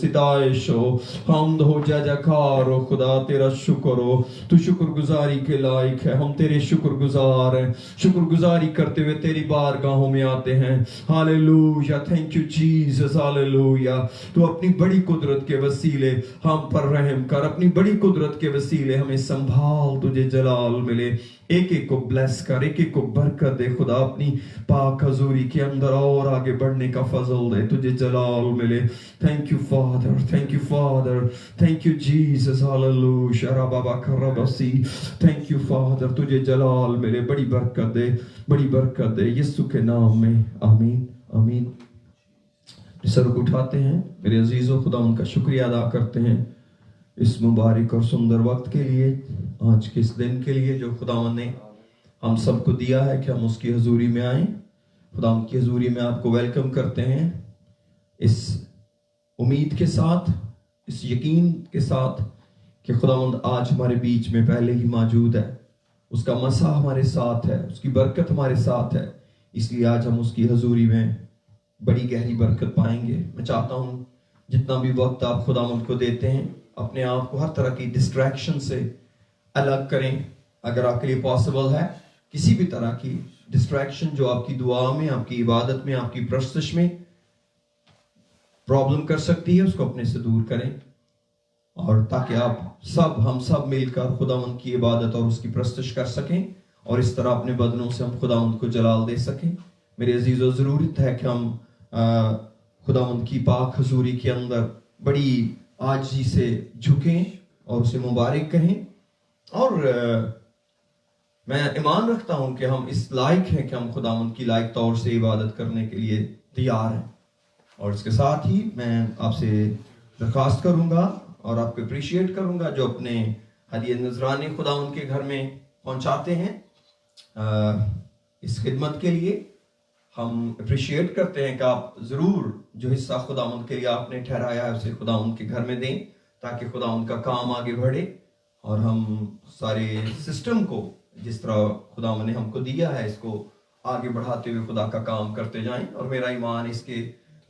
सिताइश हो, हमद हो, जयकार हो खुदा, तेरा शुक्र हो, तू शुक्रगुजारी के लायक है। हम तेरे शुक्रगुजार हैं, शुक्रगुजारी करते हुए तेरी बारगाहों में आते हैं। Hallelujah, thank you Jesus, hallelujah. तू अपनी बड़ी कुदरत के वसीले हम पर रहम कर, अपनी बड़ी कुदरत के वसीले हमें संभाल, तुझे जलाल मिले। एक एक को ब्लेस कर, एक एक को बरकत दे खुदा, अपनी पाक हजूरी के अंदर और आगे बढ़ने का फजल दे, तुझे जलाल मिले। Thank you Father, thank you Father, thank you Jesus, hallelujah. रबाबा करबसी, थैंक यू फादर, तुझे जलाल मिले, बड़ी बरकत दे, बड़ी बरकत दे, यीशु के नाम में, आमीन आमीन। सर को उठाते हैं मेरे अजीजों, खुदा उनका शुक्रिया अदा करते हैं इस मुबारक और सुंदर वक्त के लिए, आज के इस दिन के लिए जो खुदावंद ने हम सबको दिया है कि हम उसकी हजूरी में आए। खुदा उनकी हजूरी में आपको वेलकम करते हैं, इस उम्मीद के साथ, इस यकीन के साथ कि खुदावंद आज हमारे बीच में पहले ही मौजूद है, उसका मसा हमारे साथ है, उसकी बरकत हमारे साथ है, इसलिए आज हम उसकी हजूरी में बड़ी गहरी बरकत पाएंगे। मैं चाहता हूँ जितना भी वक्त आप खुदावंद को देते हैं, अपने आप को हर तरह की डिस्ट्रैक्शन से अलग करें। अगर आपके लिए पॉसिबल है, किसी भी तरह की डिस्ट्रैक्शन जो आपकी दुआ में, आपकी इबादत में, आपकी प्रस्तश में प्रॉब्लम कर सकती है, उसको अपने से दूर करें, और ताकि आप सब, हम सब मिलकर खुदावंद की इबादत और उसकी प्रस्तश कर सकें, और इस तरह अपने बदनों से हम खुदावंद को जलाल दे सकें। मेरे अजीजों, ज़रूरत है कि हम खुदावंद की पाक हजूरी के अंदर बड़ी आजी से झुकें और उसे मुबारक कहें। और मैं ईमान रखता हूं कि हम इस लायक हैं कि हम खुदावंद की लायक तौर से इबादत करने के लिए तैयार हैं। और इसके साथ ही मैं आपसे दरख्वास्त करूंगा और आपको अप्रिशिएट करूंगा जो अपने हदिया नजराने खुदावंद के घर में पहुंचाते हैं इस खिदमत के लिए। हम अप्रिशिएट करते हैं कि आप ज़रूर जो हिस्सा खुदावंद के लिए आपने ठहराया है उसे खुदावंद के घर में दें, ताकि खुदावंद का काम आगे बढ़े और हम सारे सिस्टम को जिस तरह खुदावंद ने हमको दिया है इसको आगे बढ़ाते हुए खुदा का काम करते जाएं। और मेरा ईमान इसके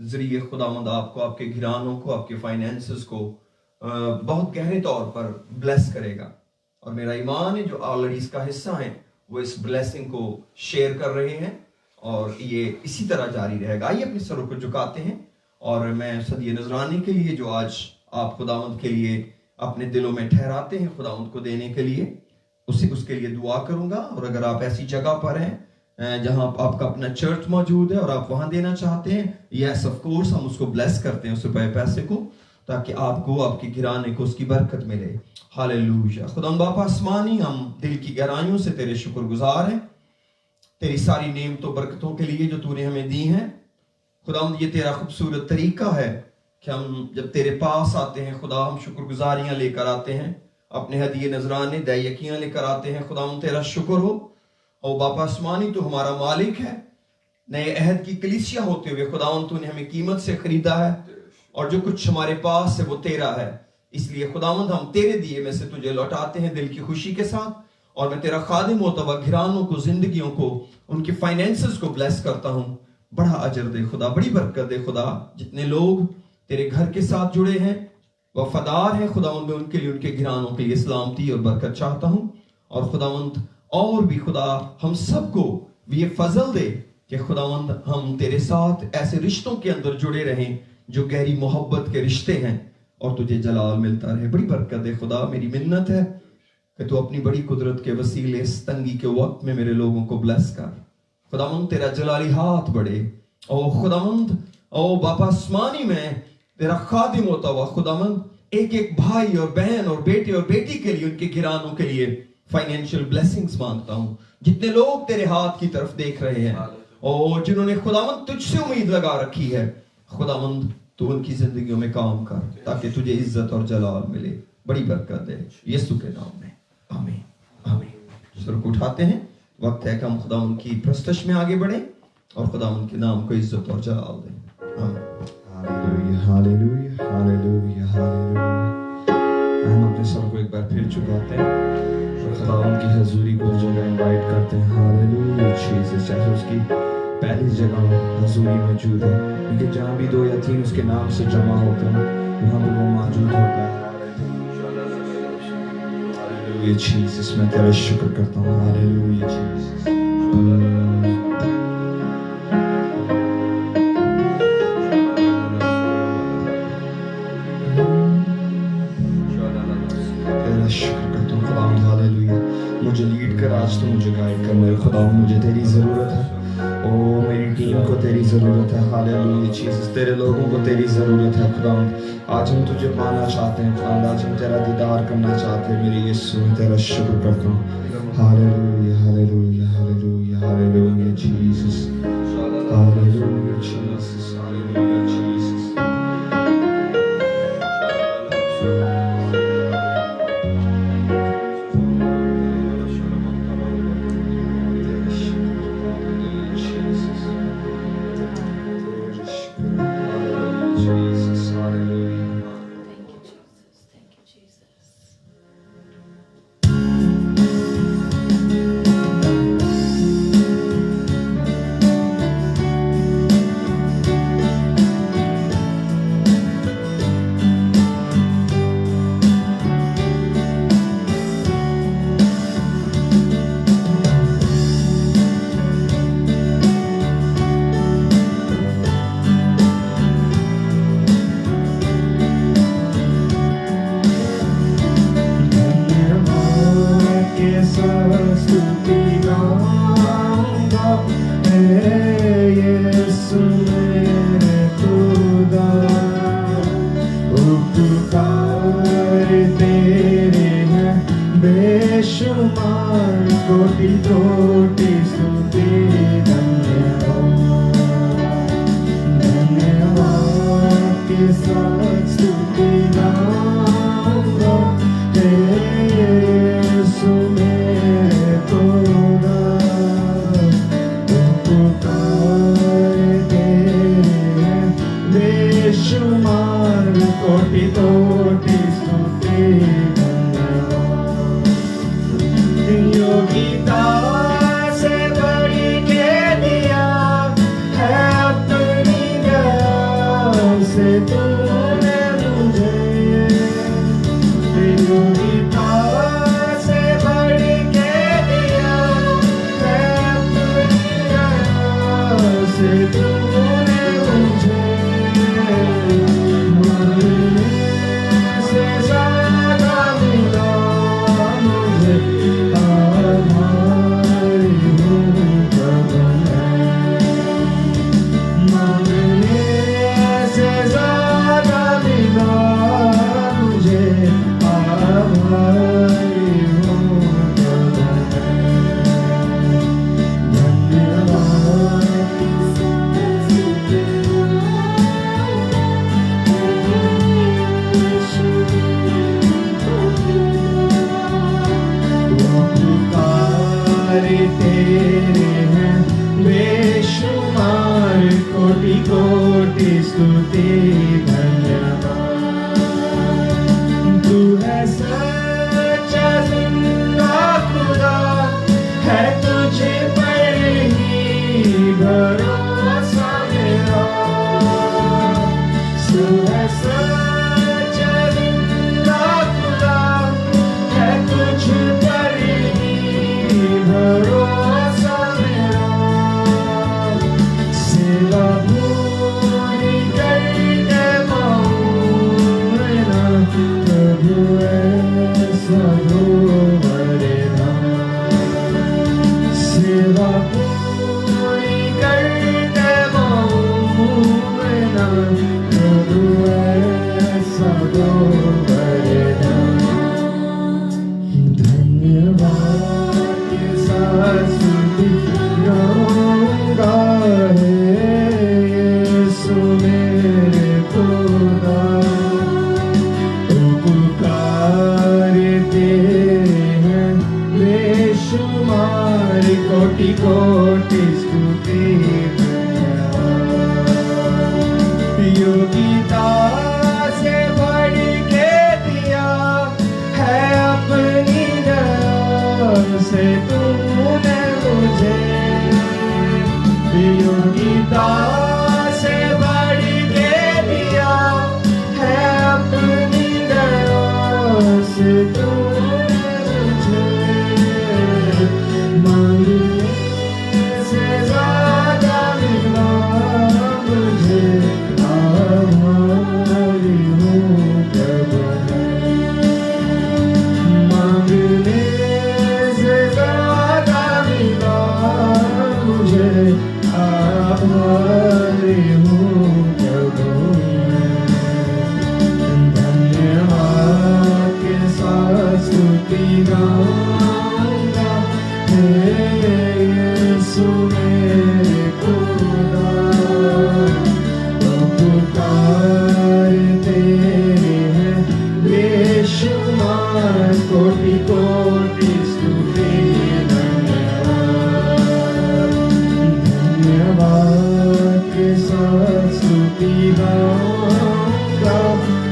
ज़रिए खुदावंद आपको, आपके घरानों को, आपके फाइनेंसेस को बहुत गहरे तौर पर ब्लेस करेगा। और मेरा ईमान है जो ऑलरेडी इसका हिस्सा हैं वो इस ब्लेसिंग को शेयर कर रहे हैं और ये इसी तरह जारी रहेगा। आइए अपने सरों को झुकाते हैं और मैं सदिये नजरानी के लिए जो आज आप खुदावंद के लिए अपने दिलों में ठहराते हैं खुदावंद को देने के लिए, उसके लिए दुआ करूंगा। और अगर आप ऐसी जगह पर हैं जहां आपका अपना चर्च मौजूद है और आप वहां देना चाहते हैं, यस ऑफ कोर्स हम उसको ब्लेस करते हैं उस रुपए पैसे को, ताकि आपको, आपके घराने को उसकी बरकत मिले। हालेलुया। खुदावंद बाप आसमानी, हम दिल की गहराइयों से तेरे शुक्रगुजार हैं तेरी सारी नेमतों बरकतों के लिए जो तूने हमें दी हैं। खुदावंद ये तेरा खूबसूरत तरीका है कि हम जब तेरे पास आते हैं खुदा, हम शुक्रगुजारियां लेकर आते हैं, अपने हदिये नजराने दैयकियां लेकर आते हैं। खुदावंद तेरा शुक्र हो। और बापा आसमानी तू हमारा मालिक है, नए अहद की कलीसिया होते हुए खुदावंद तूने हमें कीमत से खरीदा है और जो कुछ हमारे पास है वो तेरा है। इसलिए खुदावंद हम तेरे दिए में से तुझे लौटाते हैं दिल की खुशी के साथ। और मैं तेरा खादिम होता हुआ घरानों को, जिंदगियों को, उनके फाइनेंसेस को ब्लेस करता हूँ। बड़ा अजर दे खुदा, बड़ी बरकत दे खुदा। जितने लोग तेरे घर के साथ जुड़े हैं, वफादार हैं खुदावंद, उनके लिए, उनके घरानों के लिए सलामती और बरकत चाहता हूँ। और खुदावंद और भी खुदा हम सबको भी ये फजल दे कि खुदावंद हम तेरे साथ ऐसे रिश्तों के अंदर जुड़े रहें जो गहरी मोहब्बत के रिश्ते हैं और तुझे जलाल मिलता रहे। बड़ी बरकत दे खुदा। मेरी मिन्नत है कि तू अपनी बड़ी कुदरत के वसीले इस तंगी के वक्त में मेरे लोगों को ब्लेस कर। खुदावंद तेरा जलाली हाथ बढ़े। ओ खुदावंद, ओ बापा आसमानी, में तेरा खादिम होता हुआ खुदावंद एक एक भाई और बहन और बेटे और बेटी के लिए, उनके घरानों के लिए फाइनेंशियल ब्लेसिंग्स मांगता हूँ। जितने लोग तेरे हाथ की तरफ देख रहे हैं और जिन्होंने खुदावंद तुझसे उम्मीद लगा रखी है, खुदावंद तू उनकी जिंदगियों में काम कर ताकि तुझे इज्जत और जलाल मिले। बड़ी बरकत दे यीशु के नाम में, आमीन आमीन। सर को उठाते हैं, वक्त है कि हम खुदावंद की प्रस्तश में आगे बढ़ें और खुदावंद के नाम को इज्जत और जलाल दें। आमीन। Hallelujah hallelujah hallelujah hallelujah. हम अपने सर को एक बार फिर झुकाते हैं और खुदावंद की हजूरी को जगह इनवाइट करते हैं। Hallelujah Jesus. जैसे उसकी पहली जगह हजूरी मौजूद है, क्योंकि जहाँ भी दो या तीन उसके नाम से जमा होते हैं वहाँ Hallelujah Jesus, मैं तेरा शुक्र करता हूँ. Hallelujah Jesus. तेरा शुक्र करता हूँ खुदा. Hallelujah. मुझे लीड कर आज, तो मुझे गाइड कर मेरे खुदा. मुझे तेरी ज़रूरत है. ओ मेरी टीम को तेरी ज़रूरत है. Hallelujah Jesus. तेरे लोगों को तेरी ज़रूरत है खुदा. आज हम तुझे पाना चाहते हैं खुदा. आज हम तेरा दीदार करना चाहते हैं मेरे यीशु. मैं तेरा शुक्र करता हूँ. Hallelujah, hallelujah, hallelujah, hallelujah Jesus. Hallelujah Jesus. Hallelujah Jesus.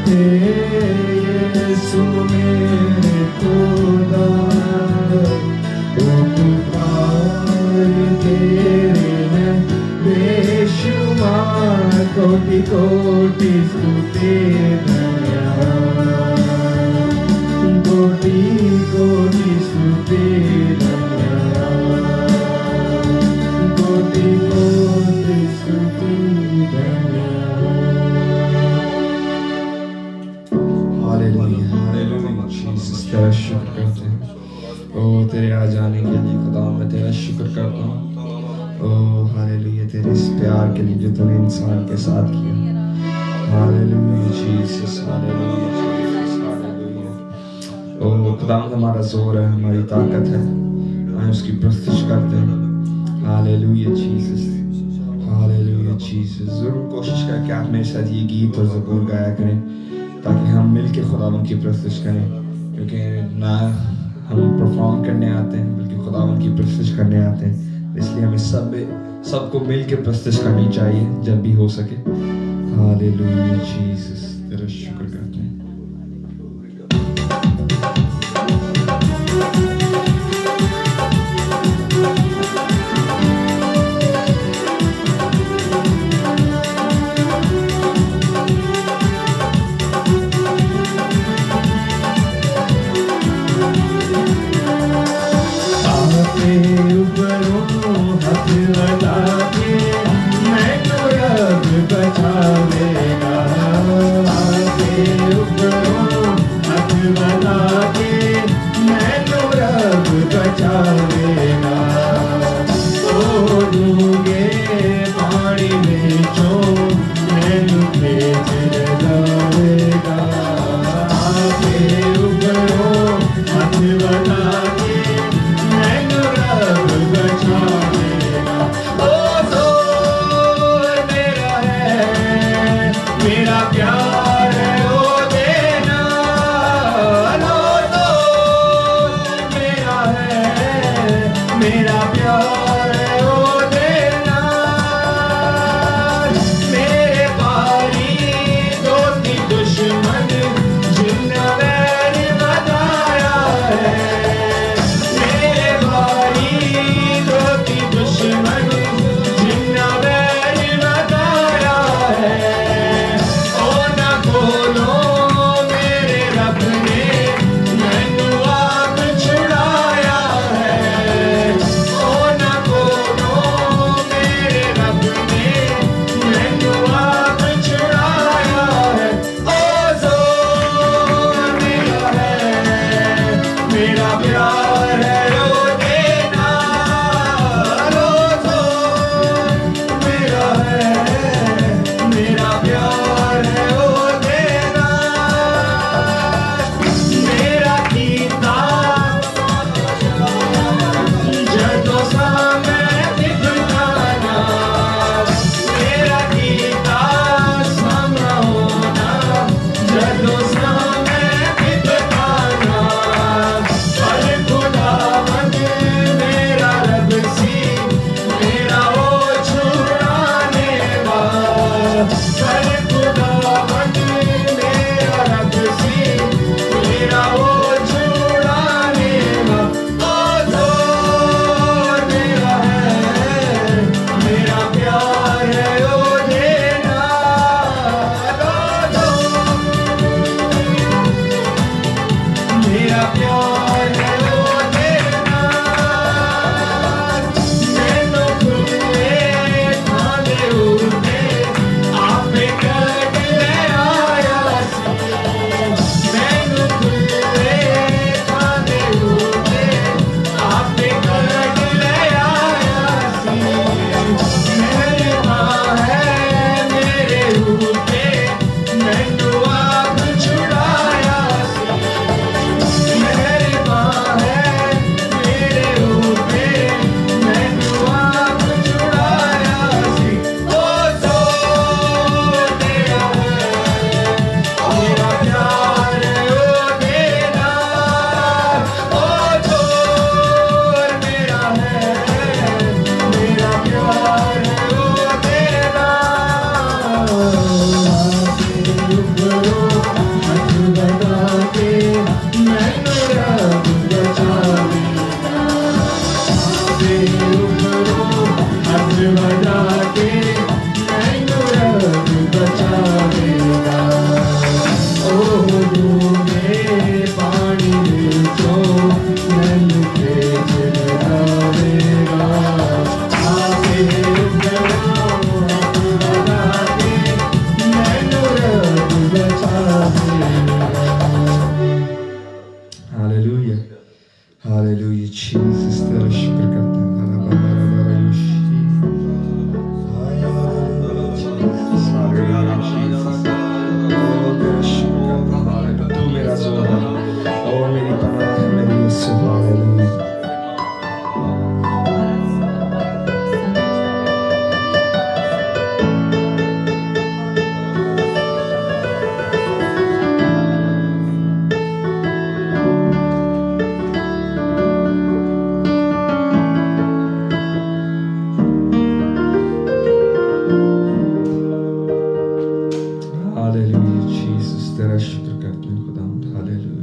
यीशु मेरे खुदा ओ पुकार तेरे हैं बेशुमार कोटि कोटि स्तुति धन्यवाद कोटि कोटि स्तुति धन्यवाद कोटि कोटि स्तुति तेरा शुक्र करते हैं ओ तेरे आ जाने के लिए खुदा मैं तेरा शुक्र करता हूँ ओ हालेलुया तेरे इस प्यार के लिए जो तूने इंसान के साथ किया hallelujah Jesus hallelujah Jesus hallelujah ओ खुदा हमारा जोर है हमारी ताकत है हम उसकी प्रस्तुति करते हैं हालेलुया जीसस हालेलुया जीसस जरूर कोशिश करें कि आप मेरे साथ ये गीत और ज़बूर गाया करें ताकि हम मिलके खुदावंद की प्रस्तुति करें क्योंकि ना हम परफॉर्म करने आते हैं बल्कि खुदावंद की प्रस्तुति करने आते हैं इसलिए हमें सबको मिल के प्रस्तुति करनी चाहिए जब भी हो सके हालेलुया जीसस तेरा शुक्र करते हैं बचावेगा तेरा शुक्र करते हैं खुदावंद हालेलुया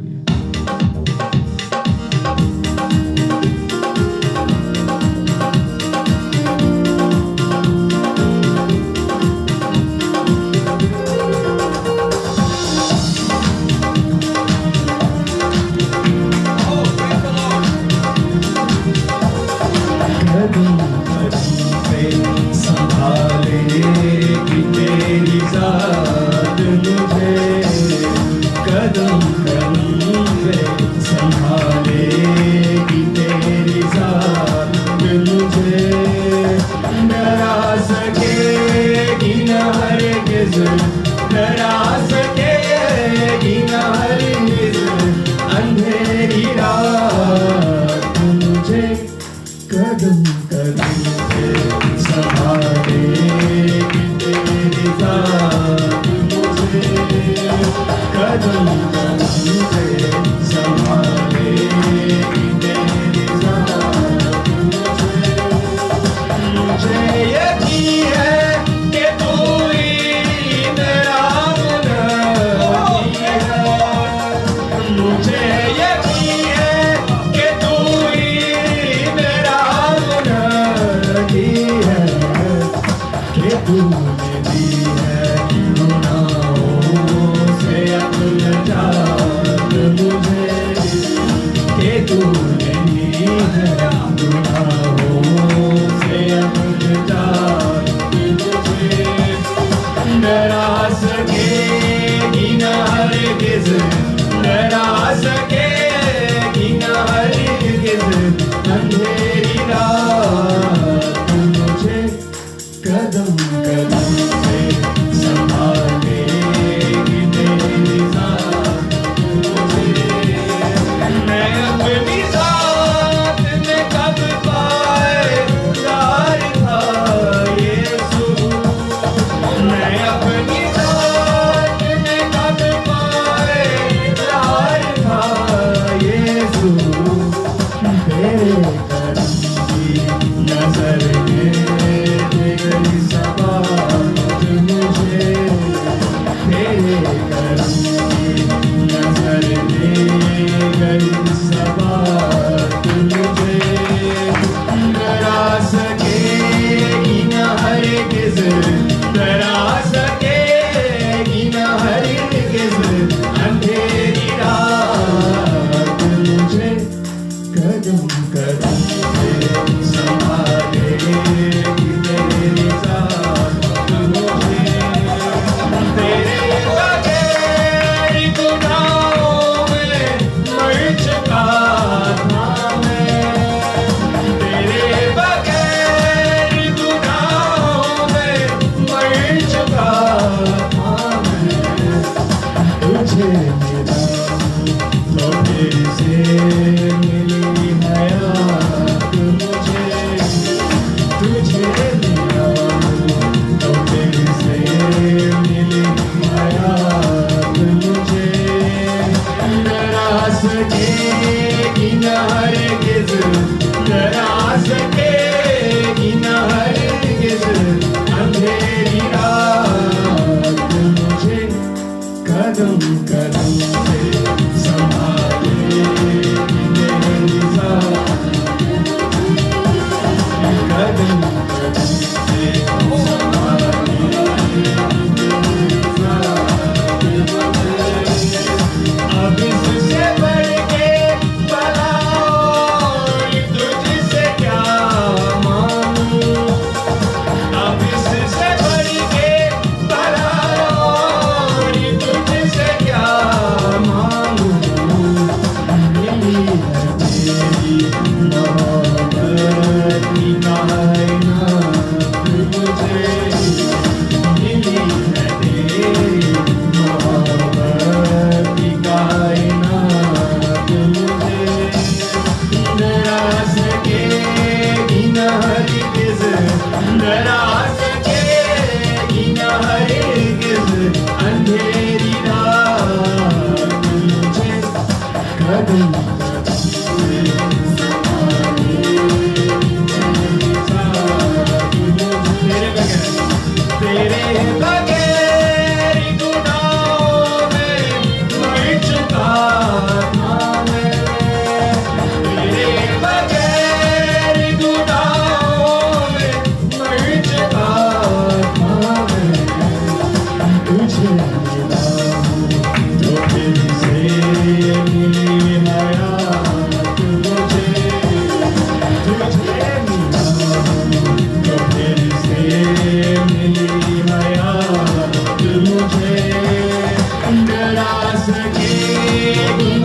سکے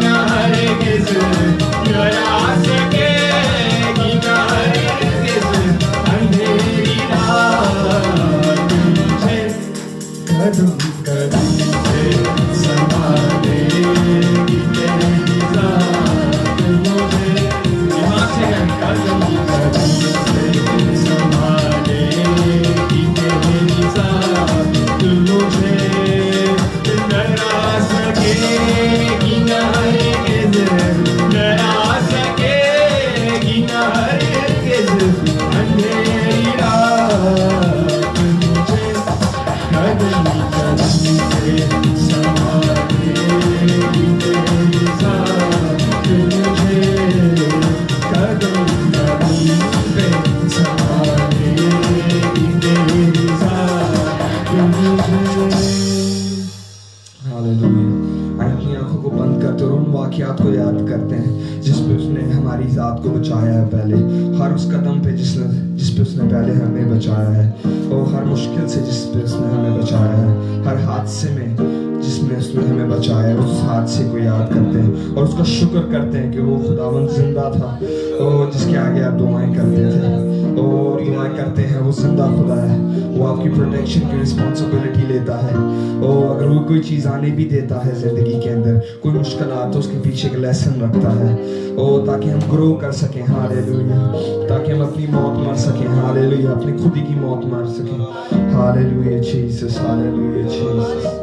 نہ ہرگز ڈرا سکے نہ ہرگز اندھیری رات مجھے قدم قدم سے سنبھالے گی تیری ذات مجھے یہاں سے قدم قدم سے سنبھالے گی تیری ذات مجھے ڈرا سکے گی نہ ہرگز ڈرا سکے گی نہ ہرگز اندھیری رات مجھے قدم قدم سے سنبھالے گی تیری ذات مجھے قدم قدم پہ سنبھالے گی تیری ذات مجھے. ہاللیلویا. اپنی آنکھوں کو بند کرتے اور ان واقعات کو یاد کرتے ہیں جس پہ اس نے ہماری ذات کو بچایا ہے پہلے, ہر اس قدم پہ جس پہ اس نے پہلے ہمیں بچایا ہے, اور ہر مشکل سے جس پہ اس نے ہمیں بچایا ہے, ہر حادثے میں جس میں اس نے ہمیں بچایا ہے, اس حادثے کو یاد کرتے ہیں اور اس کا شکر کرتے ہیں کہ وہ خداوند زندہ تھا اور جس کے آگے آپ دعائیں کرتے تھے اور دعائیں کرتے ہیں. وہ زندہ خدا ہے, وہ آپ کی پروٹیکشن کی رسپانسبلٹی لیتا ہے, اور اگر وہ کوئی چیز آنے بھی دیتا ہے زندگی کے اندر, کوئی مشکلات, تو اس کے پیچھے ایک لیسن رکھتا ہے, اور تاکہ ہم گرو کر سکیں. ہاللیلویا. تاکہ ہم اپنی موت مر سکیں. ہاللیلویا. اپنی خود ہی کی موت مر سکیں. ہاللیلویا جیسس. ہاللیلویا جیسس.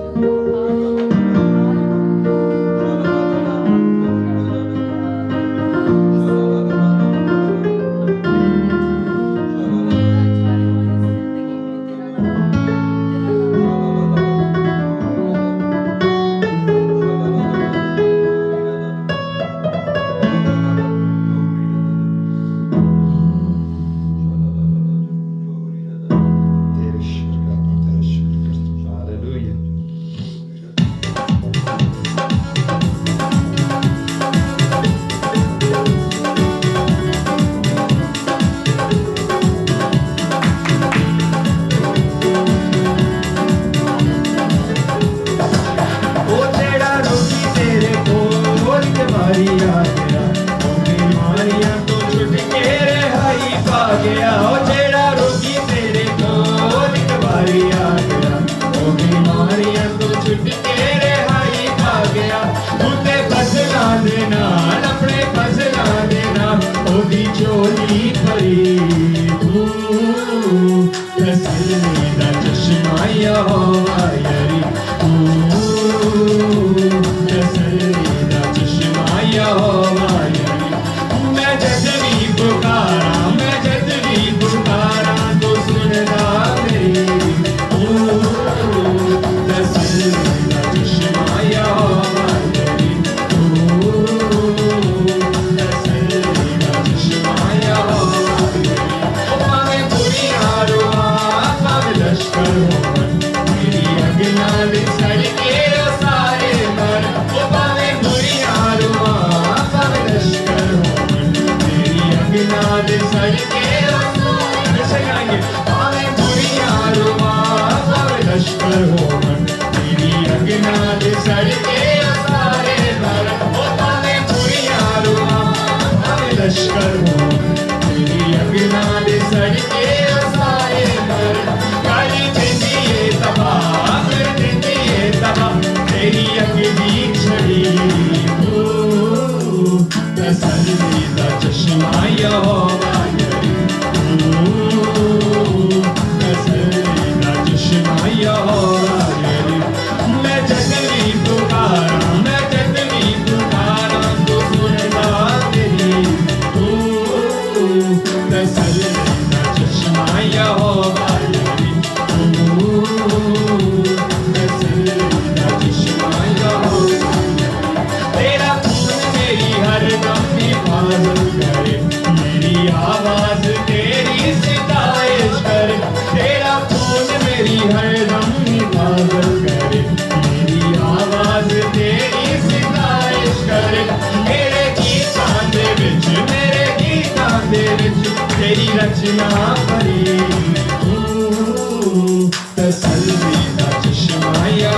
تسلی دا چشمہ یا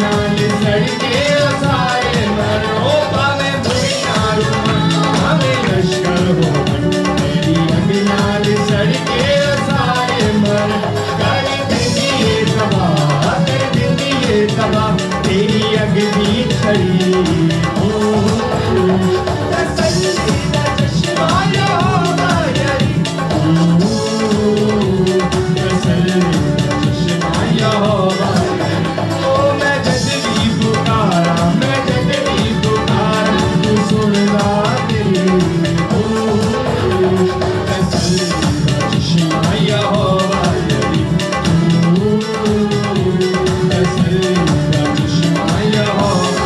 नाल सड़के सारे मर ओ पावे बुढ़िया भावे लश्कर हो तेरी अग नाल सड़के सारे मर कर देंगी ये तबाह कर देंगी ये तबाह तेरी अग भी खड़ी तसल्ली दा चश्मा होगा यारी तसल्ली दा चश्मा होगा ओ मैं जद भी पुकारा तू सुनदा मेरी तसल्ली दा चश्मा होगा यारी तसल्ली दा चश्मा होगा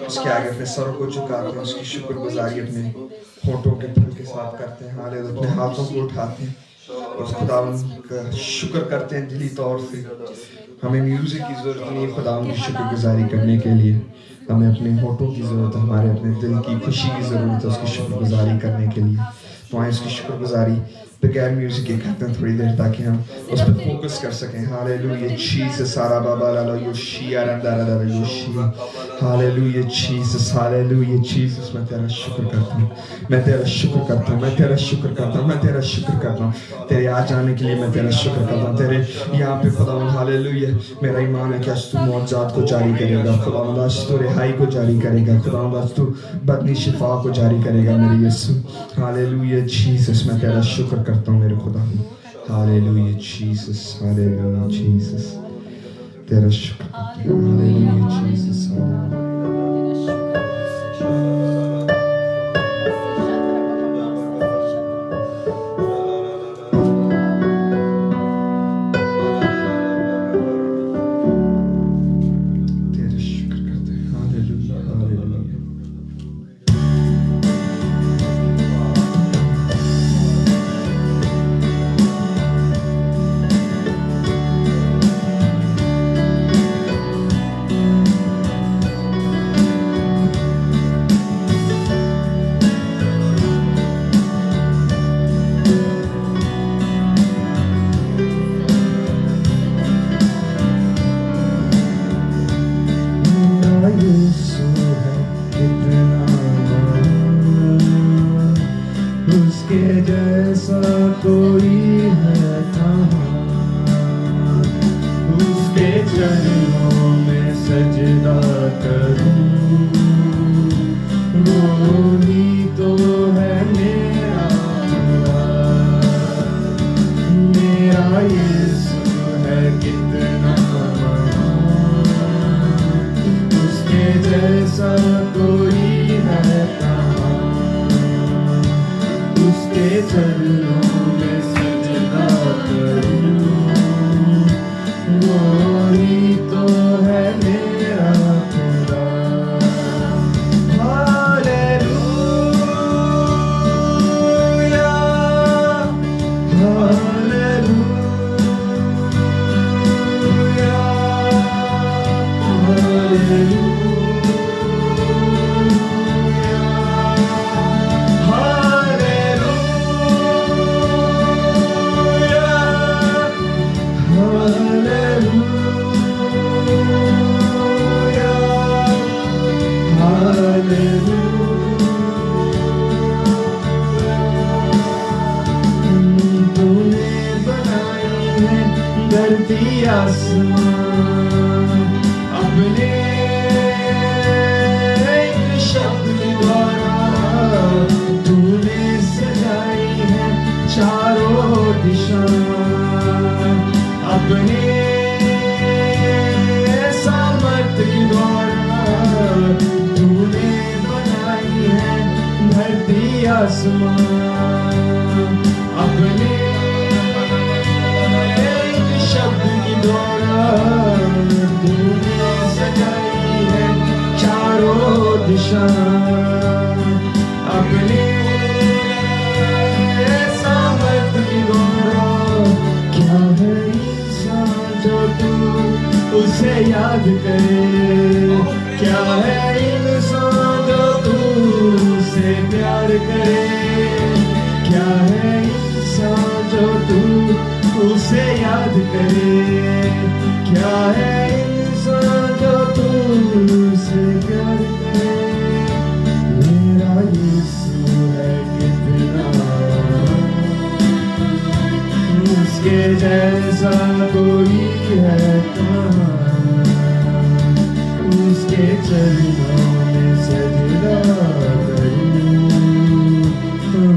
उसके आगे अपने सरों को झुकाते हैं, उसकी शुक्रगुजारी अपने होठों के फल के साथ करते हैं, हालेलुया, अपने हाथों को उठाते हैं और खुदावंद का शुक्र करते हैं दिली तौर से। हमें म्यूजिक की जरूरत नहीं है खुदावंद की शुक्रगुजारी करने के लिए, हमें अपने होठों की जरूरत है, हमारे अपने दिल की खुशी की जरूरत है उसकी शुक्रगुजारी करने के लिए। तो आए उसकी शुक्रगुजारी बगैर म्यूजिक के करते हैं थोड़ी देर ताकि हम उस पर फोकस कर सकें। हालेलुया जीसस सारा बाबा ला योशी आरंदारा ला योशी हालेलुया जीसस हालेलुया जीसस मैं तेरा शुक्र करता हूँ, मैं तेरा शुक्र करता हूँ, मैं तेरा शुक्र करता हूँ, मैं तेरा शुक्र करता हूँ तेरे आ जाने के लिए। मैं तेरा शुक्र करता हूँ तेरे यहाँ पे खुदावंद हालेलुया। मेरा ईमान है कि आज तू मौजज़ात को जारी करेगा खुदावंद, आज तू रिहाई को जारी करेगा खुदावंद, आज तू बदनी शिफा को जारी करेगा मेरे यीशु। हालेलुया जीसस मैं तेरा शुक्र करता हूँ मेरे खुदा। हालेलुया जीसस हालेलुया जीसस तेरा शुक्र करता हूँ। Hallelujah Jesus hallelujah. आसमान शान अपने सामर्थ की गौरव क्या है इंसान जो तू उसे याद करे क्या है इंसान जो तू उसे प्यार करे क्या है इंसान जो तू उसे याद करे क्या है इंसान जो तू उसे प्यार करे मेरा यीशु है कितना उसके जैसा कोई है कहाँ उसके चरणों में सजदा करूं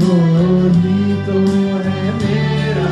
वो ही तो है मेरा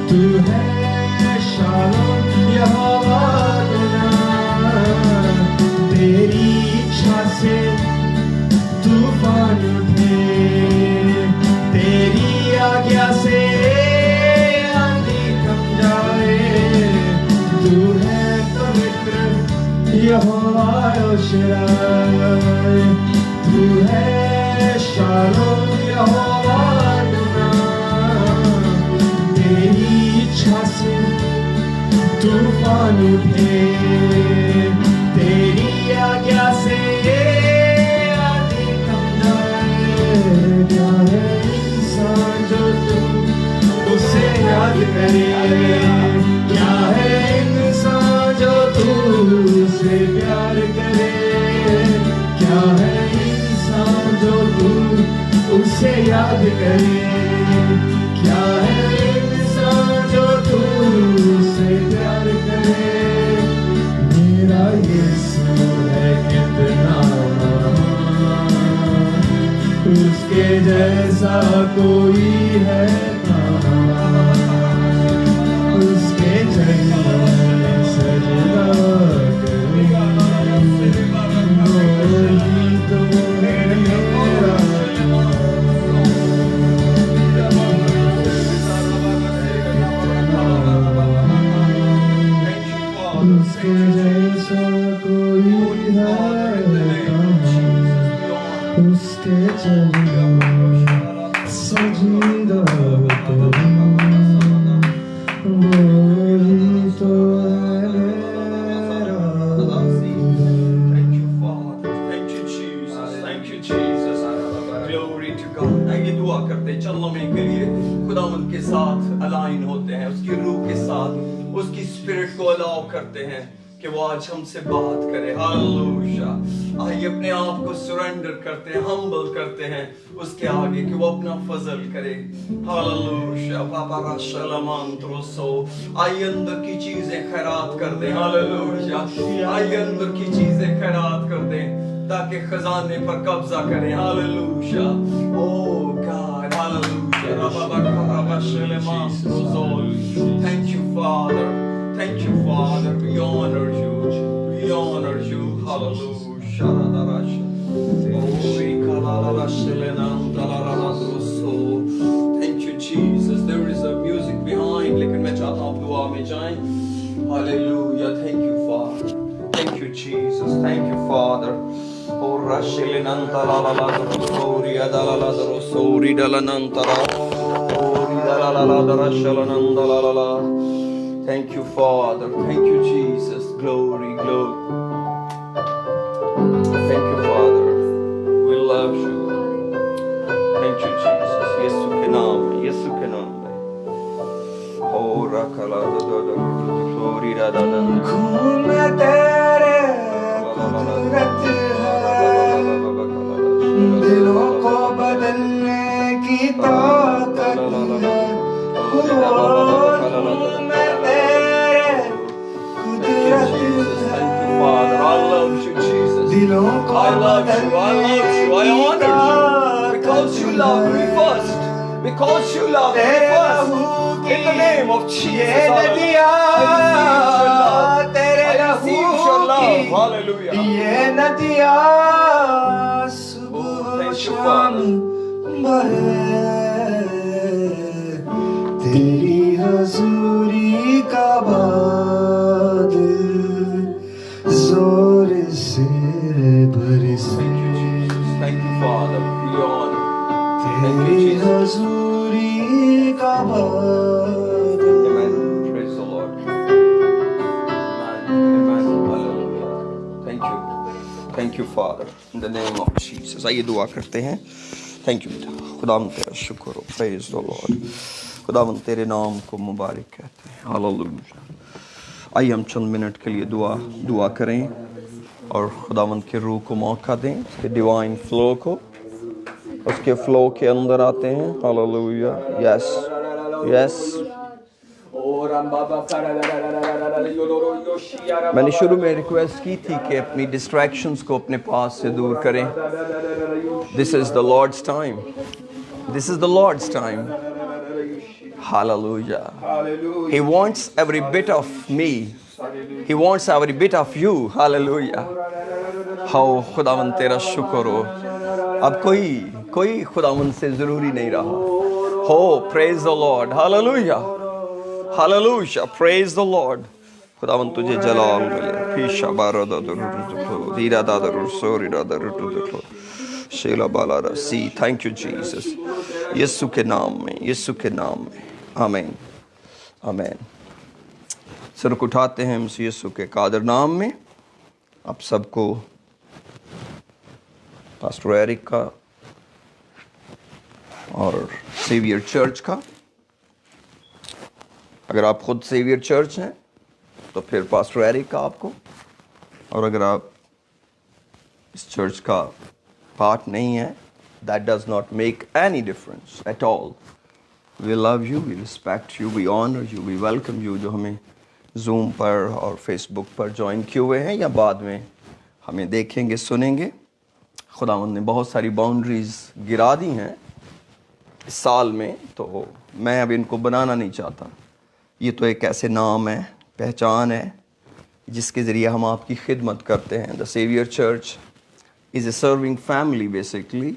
तू है शालोम यहोवा तेरी इच्छा से तूफान उठे तेरी आज्ञा से आंधी थम जाए तू है पवित्र यहोवा शालोम तू है शालोम यहोवा तेरी इच्छा से तूफान उठे तेरी आज्ञा से आंधी थम जाए क्या है इंसान जो तू उसे याद करे क्या है इंसान जो तू उसे प्यार करे क्या है इंसान जो तू उसे याद करे क्या है जो तू उसे प्यार करे मेरा यीशु है कितना उसके जैसा कोई है कहाँ उसके चरणों में सजदा करे वही तो है मेरा उसके जैसा कोई है कहाँ उसके चरणों में सजदा करूं वही तो है मेरा Thank you, Father. Thank you, Jesus. Thank you, Jesus. Glory to God. आइए दुआ करते हैं चलने के लिए खुदावंद के साथ अलाइन होते हैं उसकी रूह के साथ उसकी स्पिरिट को अलाउ करते हैं कि वो आज हमसे बात करे हालेलुया आइए अपने आप को सरेंडर करते हैं हम्बल करते हैं उसके आगे कि वो अपना फजल करे हालेलुया पापा राशलमान त्रोसो आइए अंदर की चीजें खैरात कर दें हालेलुया आइए अंदर की चीजें खैरात कर दें ताकि खजाने पर कब्जा करें हालेलुया ओ गॉड हालेलुया बाबा राशलमान त्रोसो thank you Father Thank you, Father. We honor you. We honor you. Hallelujah. Thank you, Jesus. There is a music behind. लेकिन मैं चाहता हूँ दुआ में जाएं. Hallelujah. Thank you, Father. Thank you, Jesus. Thank you, Father. Oh, Rashilinanta la la la Rosori adala la Rosori dalanantara. Oh, la la la la Rashilinanta la la la. Thank you, Father. Thank you, Jesus. Glory, glory. Thank you, Father. We love you. Thank you, Jesus. Yesu ke naam mein. Yesu ke naam mein. Oh, rakala da da da. Glory da da da. खून में तेरे कुदरत है دلوں کو بدلنے کی طاقت ہے میں تیرے قدرت ہے دلوں کو بدلنے کی Because you love me first. Because you love me first. In the name of Jesus. I receive your love. Hallelujah. یہ ندیا صبح و شام بہے تیری حضوری کا باد زور سے برسے Thank you, Father. Beyond. تیری حضوری کا باد Amen. Praise the Lord. Amen. Amen. Hallelujah. Thank you. Thank you, Father. In the name of Jesus. آئیے دعا کرتے ہیں. Thank you. خداوند تیرا شکر ہو. Praise the Lord. خداوند تیرے نام کو مبارک کہتے ہیں. Hallelujah. آئیے ہم چند منٹ کے لیے دعا کریں اور خداوند کے روح کو موقع دیں اس کے ڈیوائن فلو کو اس کے فلو کے اندر آتے ہیں. Hallelujah. Yes. Yes. میں نے شروع میں ریکویسٹ کی تھی کہ اپنی ڈسٹریکشنز کو اپنے پاس سے دور کریں. This is the Lord's time. This is the Lord's time. Hallelujah. He wants every bit of me. He wants every bit of you. Hallelujah. How خداوند تیرا شکر ہو. اب کوئی خداوند سے ضروری نہیں رہا. Oh, praise the Lord. Hallelujah. Hallelujah. Praise the Lord. خداوند تجھے جلال ملے. پیشا باردا درو دیرا دادر سوری دادر ٹو شیلا بالا رسی. Thank you Jesus. یسوع کے نام میں. آمین. آمین. سر کو اٹھاتے ہیں ہم یسوع کے قادر نام میں. آپ سب کو پاسٹر ایرک کا اور سیویئر چرچ کا. اگر آپ خود سیویئر چرچ ہیں تو پھر پاسٹر ایرک کا آپ کو, اور اگر آپ اس چرچ کا پارٹ نہیں ہیں, that does not make any difference at all. We love you, we respect you, we honor you, we welcome you. جو ہمیں زوم پر اور فیس بک پر جوائن کیے ہوئے ہیں یا بعد میں ہمیں دیکھیں گے سنیں گے. خداوند نے بہت ساری باؤنڈریز گرا دی ہیں اس سال میں, تو میں اب ان کو بنانا نہیں چاہتا. یہ تو ایک ایسے نام ہے, پہچان ہے جس کے ذریعے ہم آپ کی خدمت کرتے ہیں. The Saviour Church is a serving family basically,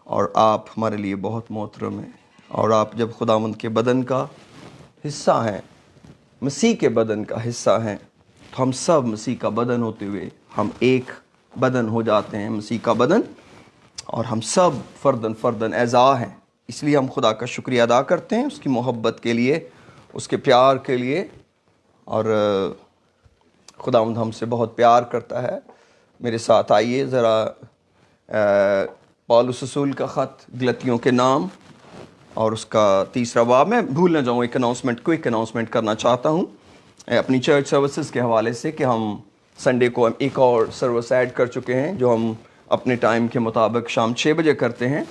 اور آپ ہمارے لیے بہت محترم ہیں. اور آپ جب خداوند کے بدن کا حصہ ہیں, مسیح کے بدن کا حصہ ہیں, تو ہم سب مسیح کا بدن ہوتے ہوئے ہم ایک بدن ہو جاتے ہیں, مسیح کا بدن, اور ہم سب فردن اعضاء ہیں. اس لیے ہم خدا کا شکریہ ادا کرتے ہیں اس کی محبت کے لیے, اس کے پیار کے لیے. اور خداوند ہم سے بہت پیار کرتا ہے. میرے ساتھ آئیے ذرا پالوس رسول کا خط گلتیوں کے نام اور اس کا 3 باب. میں بھول نہ جاؤں, کوئک اناؤنسمنٹ کرنا چاہتا ہوں اپنی چرچ سروسز کے حوالے سے کہ ہم سنڈے کو ایک اور سروس ایڈ کر چکے ہیں جو ہم اپنے ٹائم کے مطابق شام 6 بجے کرتے ہیں.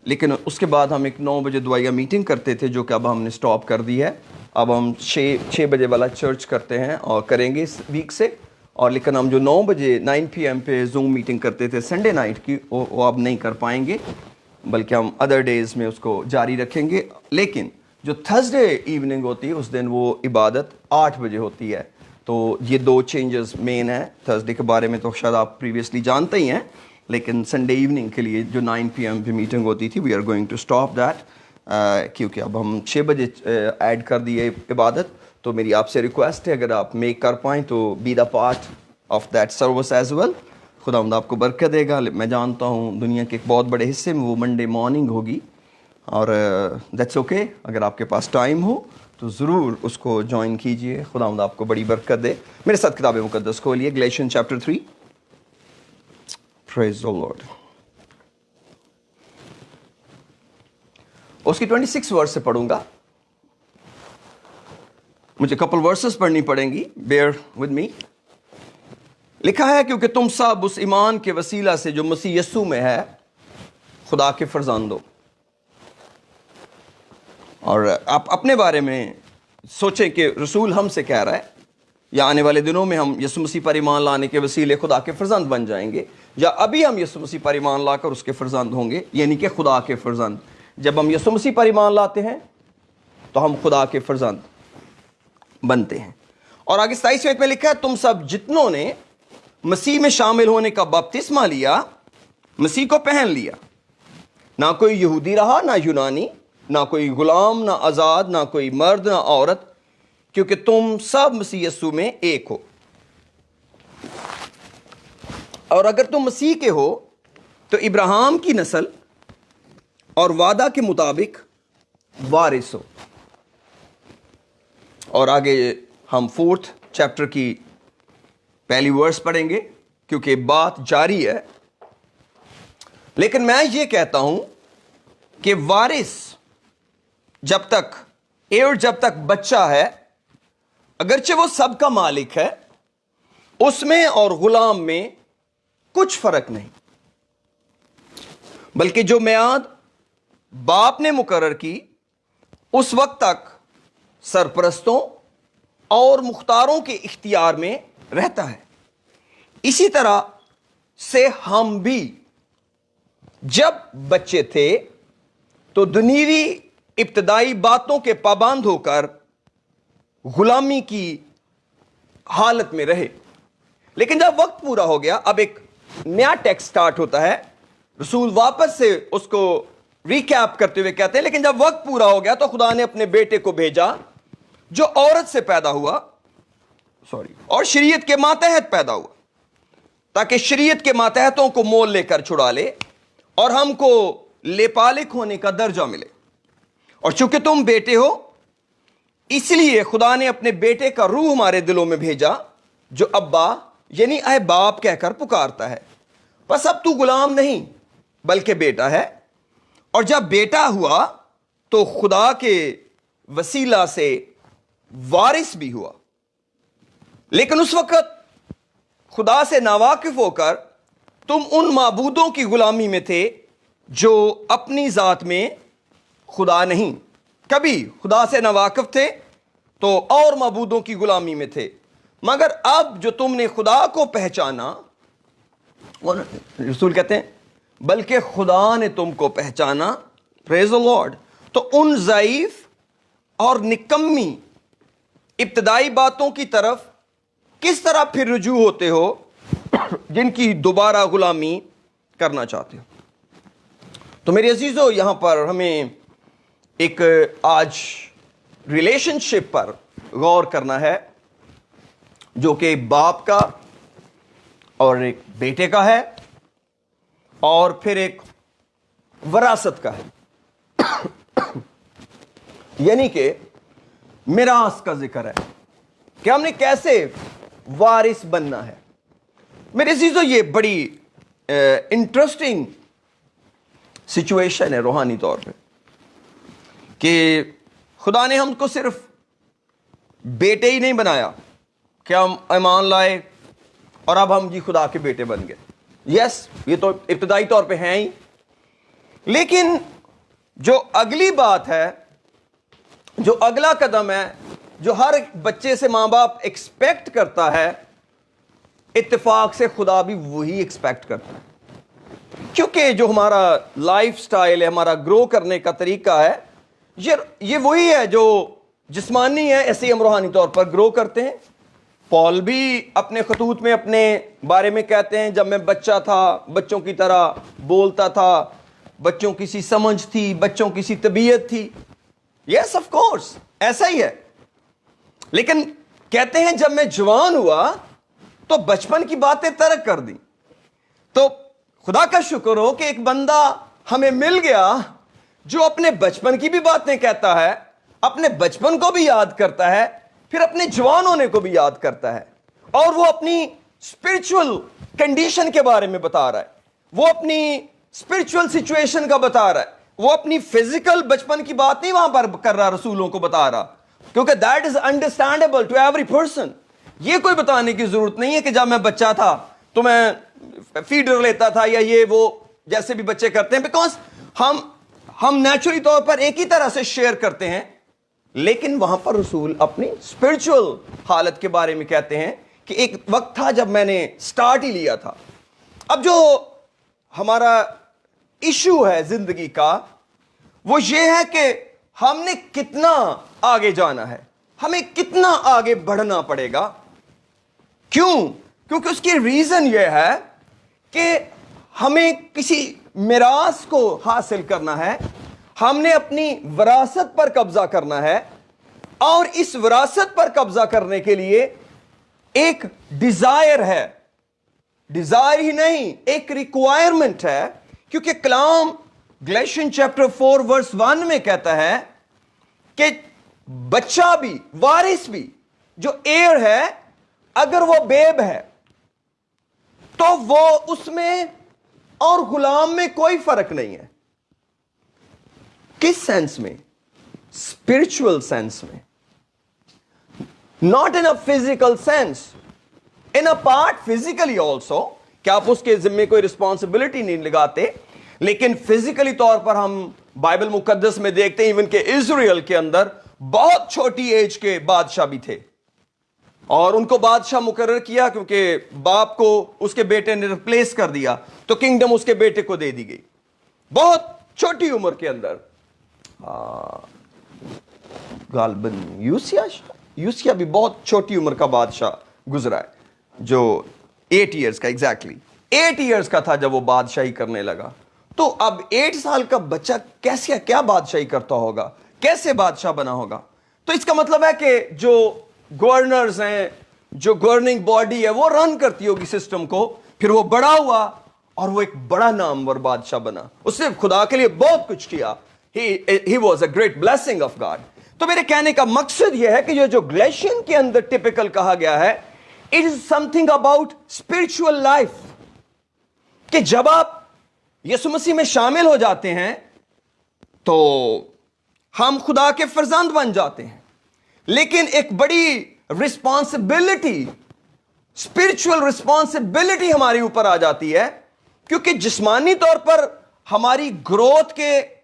لیکن اس کے بعد ہم ایک 9 بجے دعائیہ میٹنگ کرتے تھے جو کہ اب ہم نے سٹاپ کر دی ہے. اب ہم 6 بجے والا چرچ کرتے ہیں اور کریں گے اس ویک سے. اور لیکن ہم جو 9 بجے 9 PM پہ زوم میٹنگ کرتے تھے سنڈے نائٹ کی, وہ اب نہیں کر پائیں گے, بلکہ ہم ادر ڈیز میں اس کو جاری رکھیں گے. لیکن جو تھرسڈے ایوننگ ہوتی ہے اس دن وہ عبادت 8 بجے ہوتی ہے. تو یہ 2 چینجز مین ہیں. تھرسڈے کے بارے میں تو شاید آپ پریویسلی جانتے ہی ہیں, لیکن سنڈے ایوننگ کے لیے جو 9 PM پہ میٹنگ ہوتی تھی, we are going to stop that, کیونکہ اب ہم 6 بجے ایڈ کر دیے عبادت. تو میری آپ سے ریکویسٹ ہے اگر آپ میک کر پائیں تو be the part of that service as well. خداوند آپ کو برکت دے گا. میں جانتا ہوں دنیا کے ایک بہت بڑے حصے میں وہ منڈے مارننگ ہوگی, اور دیٹس اوکے. اگر آپ کے پاس ٹائم ہو تو ضرور اس کو جوائن کیجئے. خداوند آپ کو بڑی برکت دے. میرے ساتھ کتاب مقدس کھولیے, گلیشین چیپٹر 3. Praise the lord. اس کی 26 ورس سے پڑھوں گا. مجھے کپل ورسز پڑھنی پڑیں گی, بیئر ود می. لکھا ہے کیونکہ تم سب اس ایمان کے وسیلہ سے جو مسیح یسوع میں ہے خدا کے فرزند ہو. اور آپ اپنے بارے میں سوچیں کہ رسول ہم سے کہہ رہا ہے یا آنے والے دنوں میں ہم یسوع مسیح پر ایمان لانے کے وسیلے خدا کے فرزند بن جائیں گے، یا ابھی ہم یسوع مسیح پر ایمان لا کر اس کے فرزند ہوں گے، یعنی کہ خدا کے فرزند. جب ہم یسوع مسیح پر ایمان لاتے ہیں تو ہم خدا کے فرزند بنتے ہیں. اور آگے 27 میں لکھا ہے تم سب جتنوں نے مسیح میں شامل ہونے کا بپتسمہ لیا مسیح کو پہن لیا. نہ کوئی یہودی رہا نہ یونانی، نہ کوئی غلام نہ آزاد، نہ کوئی مرد نہ عورت، کیونکہ تم سب مسیح یسوع میں ایک ہو. اور اگر تم مسیح کے ہو تو ابراہیم کی نسل اور وعدہ کے مطابق وارث ہو. اور آگے ہم 4 چیپٹر کی پہلی ورس پڑھیں گے کیونکہ بات جاری ہے. لیکن میں یہ کہتا ہوں کہ وارث جب تک بچہ ہے، اگرچہ وہ سب کا مالک ہے، اس میں اور غلام میں کچھ فرق نہیں، بلکہ جو میعاد باپ نے مقرر کی اس وقت تک سرپرستوں اور مختاروں کے اختیار میں رہتا ہے. اسی طرح سے ہم بھی جب بچے تھے تو دنیوی ابتدائی باتوں کے پابند ہو کر غلامی کی حالت میں رہے. لیکن جب وقت پورا ہو گیا، اب ایک نیا ٹیکسٹ سٹارٹ ہوتا ہے. رسول واپس سے اس کو ریکیپ کرتے ہوئے کہتے ہیں لیکن جب وقت پورا ہو گیا تو خدا نے اپنے بیٹے کو بھیجا جو عورت سے پیدا ہوا اور شریعت کے ماتحت پیدا ہوا، تاکہ شریعت کے ماتحتوں کو مول لے کر چھڑا لے اور ہم کو لیپالک ہونے کا درجہ ملے. اور چونکہ تم بیٹے ہو اس لیے خدا نے اپنے بیٹے کا روح ہمارے دلوں میں بھیجا جو ابا یعنی اے باپ کہہ کر پکارتا ہے. بس اب تو غلام نہیں بلکہ بیٹا ہے، اور جب بیٹا ہوا تو خدا کے وسیلہ سے وارث بھی ہوا. لیکن اس وقت خدا سے ناواقف ہو کر تم ان معبودوں کی غلامی میں تھے جو اپنی ذات میں خدا نہیں. کبھی خدا سے ناواقف تھے تو اور معبودوں کی غلامی میں تھے، مگر اب جو تم نے خدا کو پہچانا، رسول کہتے ہیں بلکہ خدا نے تم کو پہچانا، پریز دی لارڈ، تو ان ضعیف اور نکمی ابتدائی باتوں کی طرف کس طرح پھر رجوع ہوتے ہو جن کی دوبارہ غلامی کرنا چاہتے ہو. تو میرے عزیزو، یہاں پر ہمیں ایک آج ریلیشن شپ پر غور کرنا ہے جو کہ ایک باپ کا اور ایک بیٹے کا ہے اور پھر ایک وراثت کا ہے. یعنی کہ میراث کا ذکر ہے کہ ہم نے کیسے وارث بننا ہے. میرے عزیزو، یہ بڑی انٹرسٹنگ سچویشن ہے روحانی طور پہ کہ خدا نے ہم کو صرف بیٹے ہی نہیں بنایا کہ ہم ایمان لائے اور اب ہم جی خدا کے بیٹے بن گئے. یس، یہ تو ابتدائی طور پہ ہیں ہی، لیکن جو اگلی بات ہے، جو اگلا قدم ہے، جو ہر بچے سے ماں باپ ایکسپیکٹ کرتا ہے، اتفاق سے خدا بھی وہی ایکسپیکٹ کرتا ہے. کیونکہ جو ہمارا لائف سٹائل ہے، ہمارا گرو کرنے کا طریقہ ہے، یہ وہی ہے جو جسمانی ہے، ایسے ہی ہم روحانی طور پر گرو کرتے ہیں. پال بھی اپنے خطوط میں اپنے بارے میں کہتے ہیں جب میں بچہ تھا بچوں کی طرح بولتا تھا، بچوں کی سی سمجھ تھی، بچوں کی سی طبیعت تھی. یس آف کورس ایسا ہی ہے. لیکن کہتے ہیں جب میں جوان ہوا تو بچپن کی باتیں ترک کر دی. تو خدا کا شکر ہو کہ ایک بندہ ہمیں مل گیا جو اپنے بچپن کی بھی باتیں کہتا ہے، اپنے بچپن کو بھی یاد کرتا ہے، پھر اپنے جوان ہونے کو بھی یاد کرتا ہے، اور وہ اپنی اسپرچول کنڈیشن کے بارے میں بتا رہا ہے، وہ اپنی اسپرچول سچویشن کا بتا رہا ہے، وہ اپنی فزیکل بچپن کی بات نہیں وہاں پر کر رہا، رسولوں کو بتا رہا، کیونکہ that is understandable to every person. یہ کوئی بتانے کی ضرورت نہیں ہے کہ جب میں بچہ تھا تو میں فیڈر لیتا تھا یا یہ وہ जैसे भी बच्चे करते हैं, बिकॉज हम नेचुरली तौर पर एक ही तरह से शेयर करते हैं, लेकिन वहां पर रसूल अपनी स्पिरिचुअल हालत के बारे में कहते हैं कि एक वक्त था जब मैंने स्टार्ट ही लिया था। अब जो हमारा इशू है जिंदगी का वो ये है कि हमने कितना आगे जाना है, हमें कितना आगे बढ़ना पड़ेगा। क्यों? क्योंकि उसकी रीजन यह है कि हमें किसी मिरास को हासिल करना है, हमने अपनी विरासत पर कब्जा करना है, और इस विरासत पर कब्जा करने के लिए एक डिजायर है, डिजायर ही नहीं एक रिक्वायरमेंट है। क्योंकि कलाम गैलेशियन चैप्टर 4 वर्स 1 में कहता है कि बच्चा भी, वारिस भी, जो एयर है, अगर वो बेब है तो वो उसमें और गुलाम में कोई फर्क नहीं है। किस सेंस में? स्पिरिचुअल सेंस में, not in a physical sense. In a part physically also, क्या आप उसके जिम्मे कोई रिस्पॉन्सिबिलिटी नहीं लगाते, लेकिन फिजिकली तौर पर हम बाइबल मुकद्दस में देखते हैं इवन के इजराइल के अंदर बहुत छोटी एज के बादशाह भी थे, और उनको बादशाह मुकर्रर किया क्योंकि बाप को उसके बेटे ने रिप्लेस कर दिया, तो किंगडम उसके बेटे को दे दी गई बहुत छोटी उम्र के अंदर। गालबन यूसिया भी बहुत छोटी उम्र का बादशाह गुजरा है, जो 8 इयर्स का, एग्जैक्टली 8 इयर्स का था जब वो बादशाही करने लगा। तो अब 8 साल का बच्चा कैसे, क्या बादशाही करता होगा, कैसे बादशाह बना होगा? तो इसका मतलब है कि जो गवर्नर्स हैं, जो गवर्निंग बॉडी है, वो रन करती होगी सिस्टम को। फिर वो बड़ा हुआ और वो एक बड़ा नामवर बादशाह बना, उसने खुदा के लिए बहुत कुछ किया। He was a great blessing of God। तो मेरे कहने का मकसद यह है कि जो गैलेशियन के अंदर टिपिकल कहा गया है, it is something about spiritual life, कि जब आप यीशु मसीह में शामिल हो जाते हैं तो हम खुदा के फर्जंद बन जाते हैं, लेकिन एक बड़ी रिस्पॉन्सिबिलिटी, स्पिरिचुअल रिस्पॉन्सिबिलिटी हमारे ऊपर आ जाती है, क्योंकि जिस्मानी तौर पर हमारी ग्रोथ के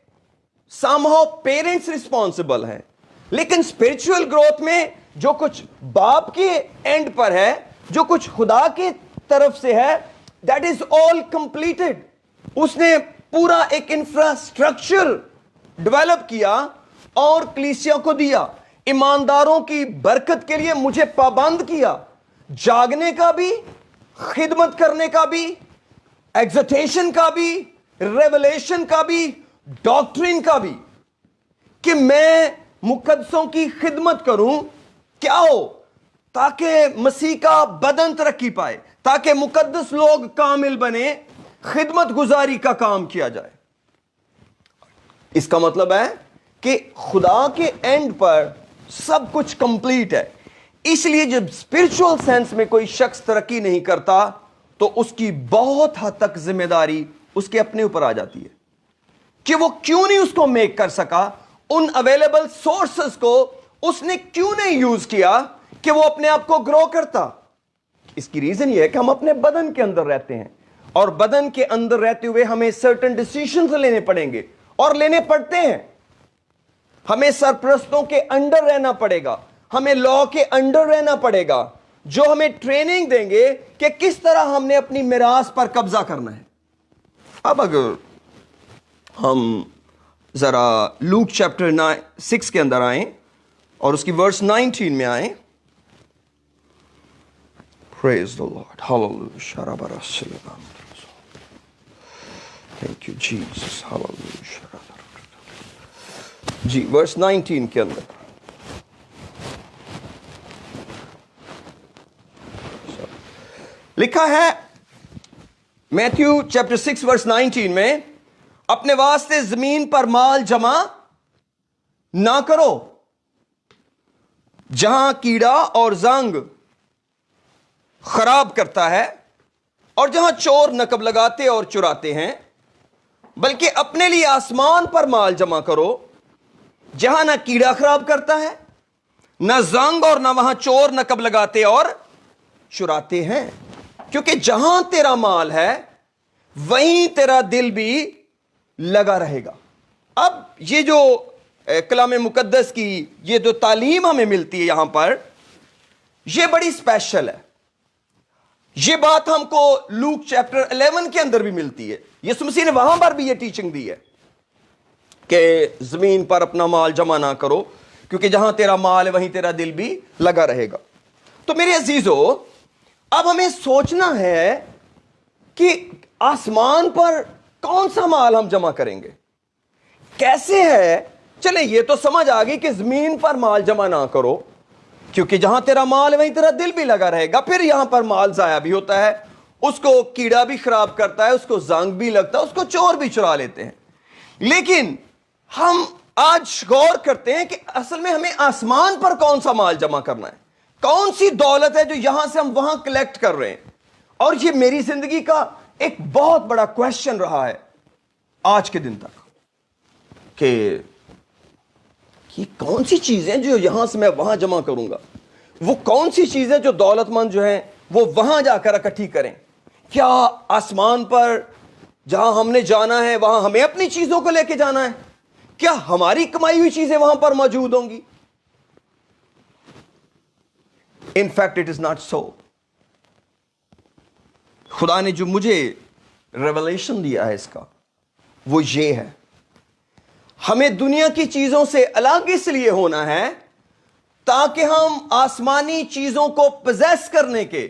somehow पेरेंट्स रिस्पॉन्सिबल हैं, लेकिन स्पिरिचुअल ग्रोथ में जो कुछ बाप के एंड पर है, जो कुछ खुदा की तरफ से है, दैट इज ऑल कंप्लीटेड। उसने पूरा एक इंफ्रास्ट्रक्चर डेवलप किया और कलीसिया को दिया, ईमानदारों की बरकत के लिए मुझे पाबंद किया, जागने का भी, खिदमत करने का भी, एग्जोटेशन का भी, रेवलेशन का भी, डॉक्ट्रिन का भी, कि मैं मुकद्दसों की खिदमत करूं। क्या हो? ताकि मसीह का बदन तरक्की पाए, ताकि मुकद्दस लोग कामिल बने, खिदमत गुजारी का काम किया जाए। इसका मतलब है कि खुदा के एंड पर सब कुछ कंप्लीट है। इसलिए जब स्पिरिचुअल सेंस में कोई शख्स तरक्की नहीं करता तो उसकी बहुत हद तक जिम्मेदारी उसके अपने ऊपर आ जाती है कि वो क्यों नहीं उसको मेक कर सका, उन अवेलेबल सोर्सेस को उसने क्यों नहीं यूज किया कि वो अपने आप को ग्रो करता। इसकी रीजन ये है कि हम अपने बदन के अंदर रहते हैं, और बदन के अंदर रहते हुए हमें सर्टेन डिसीजंस लेने पड़ेंगे, और लेने पड़ते हैं। हमें सरपरस्तों के अंडर रहना पड़ेगा, हमें लॉ के अंडर रहना पड़ेगा, जो हमें ट्रेनिंग देंगे कि किस तरह हमने अपनी मिरास पर कब्जा करना है। अब अगर हम जरा लूक चैप्टर 6 के अंदर आए और उसकी वर्स 19 में आए। Praise the Lord. Hallelujah. Thank you, Jesus. Hallelujah. जी, वर्स 19 के अंदर लिखा है, मैथ्यू चैप्टर 6 वर्स 19 में, अपने वास्ते जमीन पर माल जमा ना करो, जहां कीड़ा और जंग खराब करता है, और जहां चोर नकब लगाते और चुराते हैं, बल्कि अपने लिए आसमान पर माल जमा करो, जहां ना कीड़ा खराब करता है, ना जंग, और ना वहां चोर नकब लगाते और चुराते हैं। क्योंकि जहां तेरा माल है वहीं तेरा दिल भी लगा रहेगा। अब ये जो कलाम मुकद्दस की ये जो तालीम हमें मिलती है यहां पर, ये बड़ी स्पेशल है। ये बात हमको लूक चैप्टर 11 के अंदर भी मिलती है। यीशु मसीह ने वहां पर भी ये टीचिंग दी है कि जमीन पर अपना माल जमा ना करो, क्योंकि जहां तेरा माल है वहीं तेरा दिल भी लगा रहेगा। तो मेरे अजीजों, अब हमें सोचना है कि आसमान पर कौन सा माल हम जमा करेंगे, कैसे है। चले, ये तो समझ आ गई कि जमीन पर माल जमा ना करो, क्योंकि जहां तेरा माल है वहीं तेरा दिल भी लगा रहेगा। फिर यहां पर माल जाया भी होता है, उसको कीड़ा भी खराब करता है, उसको जंग भी लगता है, उसको चोर भी चुरा लेते हैं। लेकिन हम आज गौर करते हैं कि असल में हमें आसमान पर कौन सा माल जमा करना है, कौन सी दौलत है जो यहां से हम वहां कलेक्ट कर रहे हैं। और ये मेरी जिंदगी का एक बहुत बड़ा क्वेश्चन रहा है आज के दिन तक कि ये कौन सी चीजें जो यहां से मैं वहां जमा करूंगा, वो कौन सी चीजें जो दौलतमंद जो हैं वो वहां जाकर इकट्ठी करें। क्या आसमान पर जहां हमने जाना है वहां हमें अपनी चीजों को लेके जाना है? क्या हमारी कमाई हुई चीजें वहां पर मौजूद होंगी? In fact it is not so. खुदा ने जो मुझे रेवलेशन दिया है इसका, वो ये है, हमें दुनिया की चीजों से अलग इसलिए होना है ताकि हम आसमानी चीजों को पोजेस करने के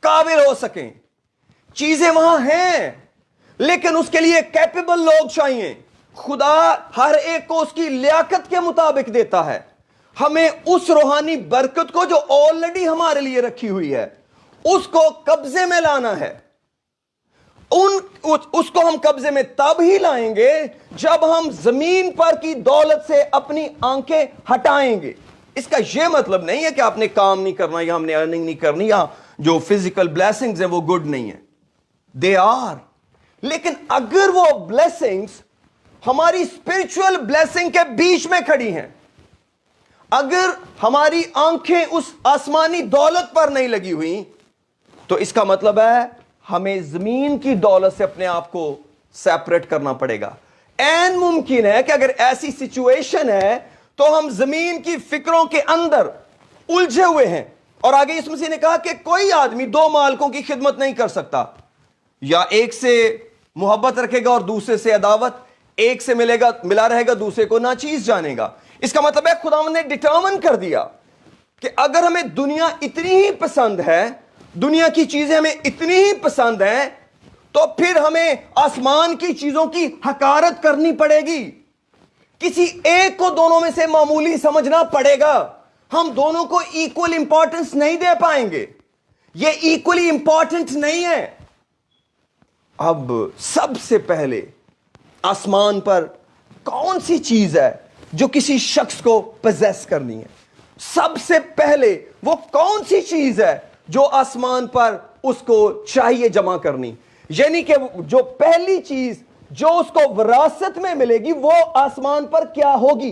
काबिल हो सकें। चीजें वहां हैं, लेकिन उसके लिए कैपेबल लोग चाहिए। खुदा हर एक को उसकी लियाकत के मुताबिक देता है। हमें उस रूहानी बरकत को जो ऑलरेडी हमारे लिए रखी हुई है, उसको कब्जे में लाना है। उसको हम कब्जे में तब ही लाएंगे जब हम जमीन पर की दौलत से अपनी आंखें हटाएंगे। इसका यह मतलब नहीं है कि आपने काम नहीं करना या हमने अर्निंग नहीं करनी या जो फिजिकल ब्लेसिंग्स हैं वो गुड नहीं है, दे आर। लेकिन अगर वो ब्लेसिंग्स हमारी स्पिरिचुअल ब्लेसिंग के बीच में खड़ी हैं, अगर हमारी आंखें उस आसमानी दौलत पर नहीं लगी हुई, तो इसका मतलब है हमें जमीन की दौलत से अपने आप को सेपरेट करना पड़ेगा। एन मुमकिन है कि अगर ऐसी सिचुएशन है तो हम जमीन की फिक्रों के अंदर उलझे हुए हैं। और आगे यीशु मसीह ने कहा कि कोई आदमी दो मालिकों की खिदमत नहीं कर सकता, या एक से मोहब्बत रखेगा और दूसरे से अदावत, एक से मिला रहेगा दूसरे को नाचीज जानेगा। इसका मतलब है खुदावंद ने डिटर्मिन कर दिया कि अगर हमें दुनिया इतनी ही पसंद है, दुनिया की चीजें हमें इतनी ही पसंद हैं, तो फिर हमें आसमान की चीजों की हकारत करनी पड़ेगी। किसी एक को दोनों में से मामूली समझना पड़ेगा। हम दोनों को इक्वल इंपॉर्टेंस नहीं दे पाएंगे, ये इक्वली इंपॉर्टेंट नहीं है। अब सबसे पहले आसमान पर कौन सी चीज है जो किसी शख्स को पोजेस करनी है? सबसे पहले वो कौन सी चीज है जो आसमान पर उसको चाहिए जमा करनी? यानी कि जो पहली चीज जो उसको विरासत में मिलेगी वो आसमान पर क्या होगी?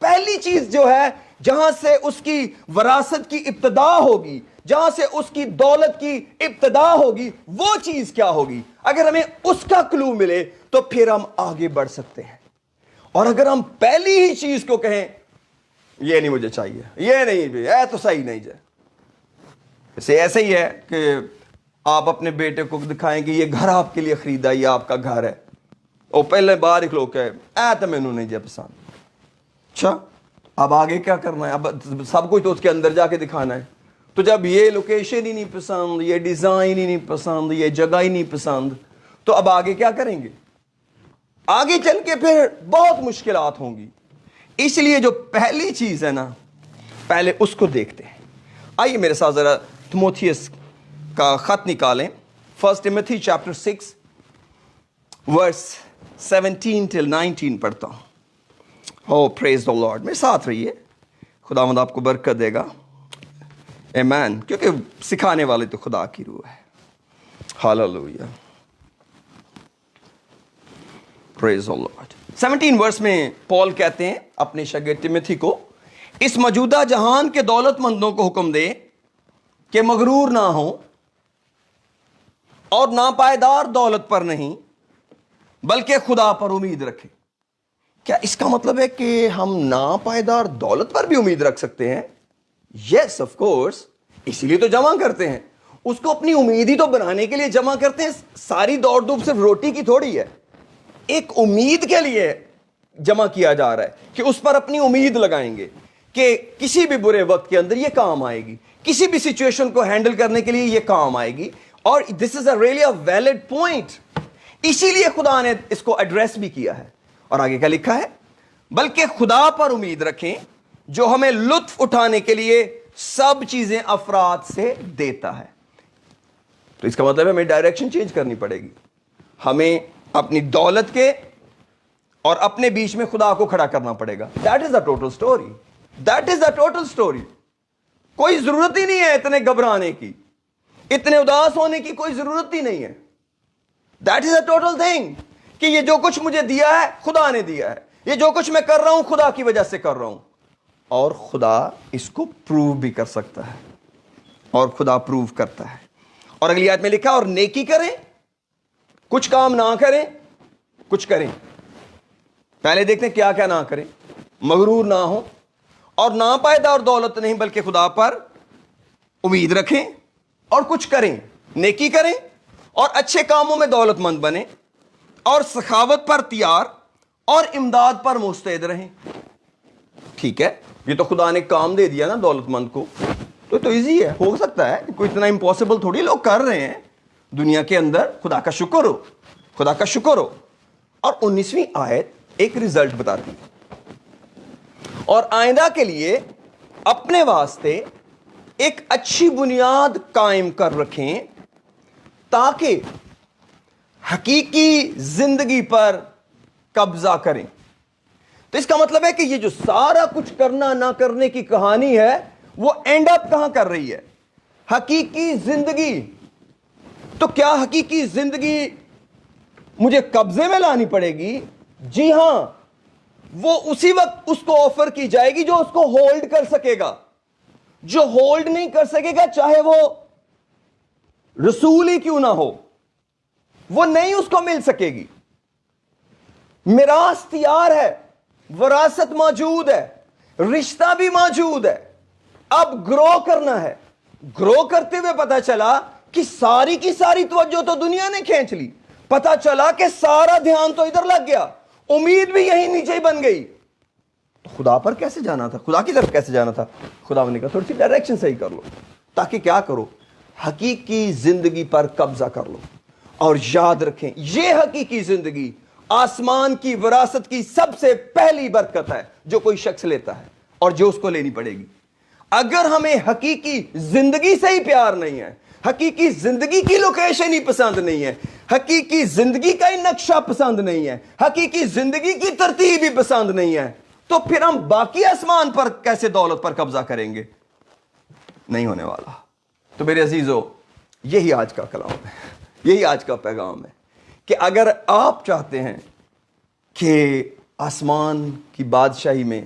पहली चीज जो है जहां से उसकी विरासत की इब्तिदा होगी, जहां से उसकी दौलत की इब्तिदा होगी, वो चीज क्या होगी? अगर हमें उसका क्लू मिले तो फिर हम आगे बढ़ सकते हैं। और अगर हम पहली ही चीज को कहें ये नहीं मुझे चाहिए, ये नहीं, ये तो सही नहीं जाए, ऐसे ही है कि आप अपने बेटे को दिखाएं कि ये घर आपके लिए खरीदा, ये आपका घर है, और पहले बाहर एक लोग कहे तो मैनू नहीं जाए पसंद। अच्छा, अब आगे क्या करना है? अब सब कुछ तो उसके अंदर जाके दिखाना है। तो जब ये लोकेशन ही नहीं पसंद, ये डिजाइन ही नहीं पसंद, ये जगह ही नहीं पसंद, तो अब आगे क्या करेंगे? आगे चल के फिर बहुत मुश्किलात होंगी। इसलिए जो पहली चीज है ना, पहले उसको देखते हैं। आइए मेरे साथ जरा तिमोथियस का खत निकालें। 1 टिमोथी चैप्टर 6 वर्स 17 till 19 पढ़ता हूं। Oh, praise the Lord। मेरे साथ रहिए, खुदावंद आपको बरकत देगा। आमीन। क्योंकि सिखाने वाले तो खुदा की रूह है। Hallelujah, praise the Lord. 17 verse में पॉल कहते हैं अपने शागिर्द तिमोथी को, इस मौजूदा जहान के दौलतमंदों को हुक्म दे कि मगरूर ना हो اور ناپائیدار دولت پر نہیں بلکہ خدا پر امید رکھیں. کیا اس کا مطلب ہے کہ ہم ناپائیدار دولت پر بھی امید رکھ سکتے ہیں؟ یس آف کورس، اسی لیے تو جمع کرتے ہیں. اس کو اپنی امید ہی تو بنانے کے لیے جمع کرتے ہیں. ساری دوڑ دھوپ صرف روٹی کی تھوڑی ہے، ایک امید کے لیے جمع کیا جا رہا ہے کہ اس پر اپنی امید لگائیں گے کہ کسی بھی برے وقت کے اندر یہ کام آئے گی، کسی بھی سچویشن کو ہینڈل کرنے کے لیے یہ کام آئے گی. اور this is a really a valid point. اسی لیے خدا نے اس کو ایڈریس بھی کیا ہے. اور آگے کیا لکھا ہے؟ بلکہ خدا پر امید رکھیں جو ہمیں لطف اٹھانے کے لیے سب چیزیں افراد سے دیتا ہے. تو اس کا مطلب ہے ہمیں ڈائریکشن چینج کرنی پڑے گی. ہمیں اپنی دولت کے اور اپنے بیچ میں خدا کو کھڑا کرنا پڑے گا. That is the total story. That is the total story. کوئی ضرورت ہی نہیں ہے اتنے گھبرانے کی، اتنے اداس ہونے کی کوئی ضرورت ہی نہیں ہے. That is a total thing کہ یہ جو کچھ مجھے دیا ہے خدا نے دیا ہے، یہ جو کچھ میں کر رہا ہوں خدا کی وجہ سے کر رہا ہوں، اور خدا اس کو پروو بھی کر سکتا ہے، اور خدا پروو کرتا ہے. اور اگلی آیت میں لکھا اور نیکی کریں، کچھ کام نہ کریں، کچھ کریں. پہلے دیکھتے ہیں کیا کیا نہ کریں. مغرور نہ ہو اور ناپائیدار دولت نہیں بلکہ خدا پر امید رکھیں اور کچھ کریں. نیکی کریں اور اچھے کاموں میں دولت مند بنیں اور سخاوت پر تیار اور امداد پر مستعد رہیں. ٹھیک ہے، یہ تو خدا نے کام دے دیا نا دولت مند کو، تو ایزی ہے، ہو سکتا ہے، کوئی اتنا امپاسبل تھوڑی لوگ کر رہے ہیں دنیا کے اندر. خدا کا شکر ہو، خدا کا شکر ہو. اور 19ویں آیت ایک ریزلٹ بتاتی ہے. اور آئندہ کے لیے اپنے واسطے ایک اچھی بنیاد قائم کر رکھیں تاکہ حقیقی زندگی پر قبضہ کریں. تو اس کا مطلب ہے کہ یہ جو سارا کچھ کرنا نہ کرنے کی کہانی ہے وہ اینڈ اپ کہاں کر رہی ہے؟ حقیقی زندگی. تو کیا حقیقی زندگی مجھے قبضے میں لانی پڑے گی؟ جی ہاں، وہ اسی وقت اس کو آفر کی جائے گی جو اس کو ہولڈ کر سکے گا. جو ہولڈ نہیں کر سکے گا چاہے وہ رسول ہی کیوں نہ ہو، وہ نہیں اس کو مل سکے گی. میراث تیار ہے، وراثت موجود ہے، رشتہ بھی موجود ہے. اب گرو کرنا ہے. گرو کرتے ہوئے پتا چلا کہ ساری کی ساری توجہ تو دنیا نے کھینچ لی. پتا چلا کہ سارا دھیان تو ادھر لگ گیا، امید بھی یہیں نیچے ہی بن گئی. تو خدا پر کیسے جانا تھا؟ خدا کی طرف کیسے جانا تھا؟ خدا نے کہا تھوڑی سی ڈائریکشن صحیح کر لو تاکہ کیا کرو؟ حقیقی زندگی پر قبضہ کر لو. اور یاد رکھیں یہ حقیقی زندگی آسمان کی وراثت کی سب سے پہلی برکت ہے جو کوئی شخص لیتا ہے اور جو اس کو لینی پڑے گی. اگر ہمیں حقیقی زندگی سے ہی پیار نہیں ہے، حقیقی زندگی کی لوکیشن ہی پسند نہیں ہے، حقیقی زندگی کا ہی نقشہ پسند نہیں ہے، حقیقی زندگی کی ترتیب ہی پسند نہیں ہے، تو پھر ہم باقی آسمان پر کیسے دولت پر قبضہ کریں گے؟ نہیں ہونے والا. تو میرے عزیزو، یہی آج کا کلام ہے، یہی آج کا پیغام ہے کہ اگر آپ چاہتے ہیں کہ آسمان کی بادشاہی میں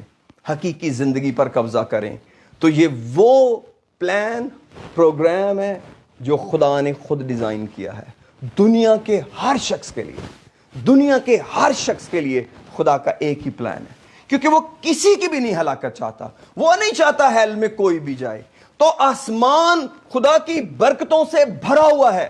حقیقی زندگی پر قبضہ کریں تو یہ وہ پلان پروگرام ہے جو خدا نے خود ڈیزائن کیا ہے دنیا کے ہر شخص کے لیے. دنیا کے ہر شخص کے لیے خدا کا ایک ہی پلان ہے، کیونکہ وہ کسی کی بھی نہیں ہلاکت چاہتا. وہ نہیں چاہتا ہیل میں کوئی بھی جائے. تو آسمان خدا کی برکتوں سے بھرا ہوا ہے.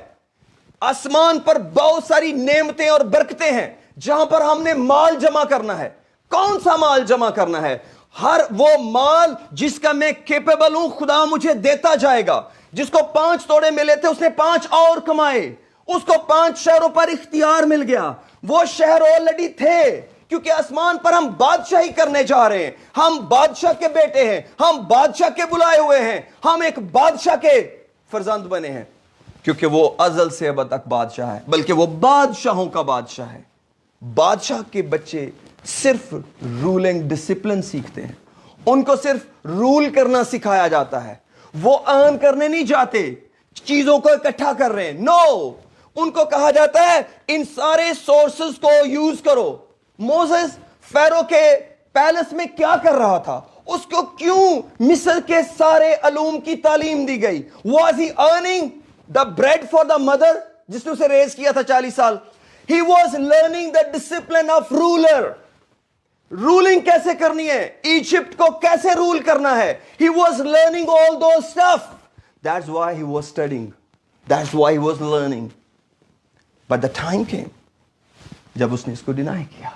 آسمان پر بہت ساری نعمتیں اور برکتیں ہیں جہاں پر ہم نے مال جمع کرنا ہے. کون سا مال جمع کرنا ہے؟ ہر وہ مال جس کا میں کیپیبل ہوں خدا مجھے دیتا جائے گا. جس کو 5 توڑے ملے تھے اس نے 5 اور کمائے. اس کو 5 شہروں پر اختیار مل گیا. وہ شہر آلریڈی تھے، کیونکہ آسمان پر ہم بادشاہی کرنے جا رہے ہیں. ہم بادشاہ کے بیٹے ہیں، ہم بادشاہ کے بلائے ہوئے ہیں، ہم ایک بادشاہ کے فرزند بنے ہیں، کیونکہ وہ ازل سے ابد تک بادشاہ ہے، بلکہ وہ بادشاہوں کا بادشاہ ہے. بادشاہ کے بچے صرف رولنگ ڈسپلن سیکھتے ہیں. ان کو صرف رول کرنا سکھایا جاتا ہے. وہ ارن کرنے نہیں جاتے، چیزوں کو اکٹھا کر رہے ہیں. نو، ان کو کہا جاتا ہے ان سارے سورسز کو یوز کرو. موسیس فیرو کے پیلس میں کیا کر رہا تھا؟ اس کو کیوں مصر کے سارے علوم کی تعلیم دی گئی؟ Was he earning the bread for the mother? जिसने उसे रेज किया था 40 साल, he was learning the discipline of ruler. Ruling कैसे करनी है, इजिप्ट को कैसे रूल करना है. He was learning all those stuff. That's why he was studying. That's why he was learning. But the time came जब उसने इसको डिनाई किया.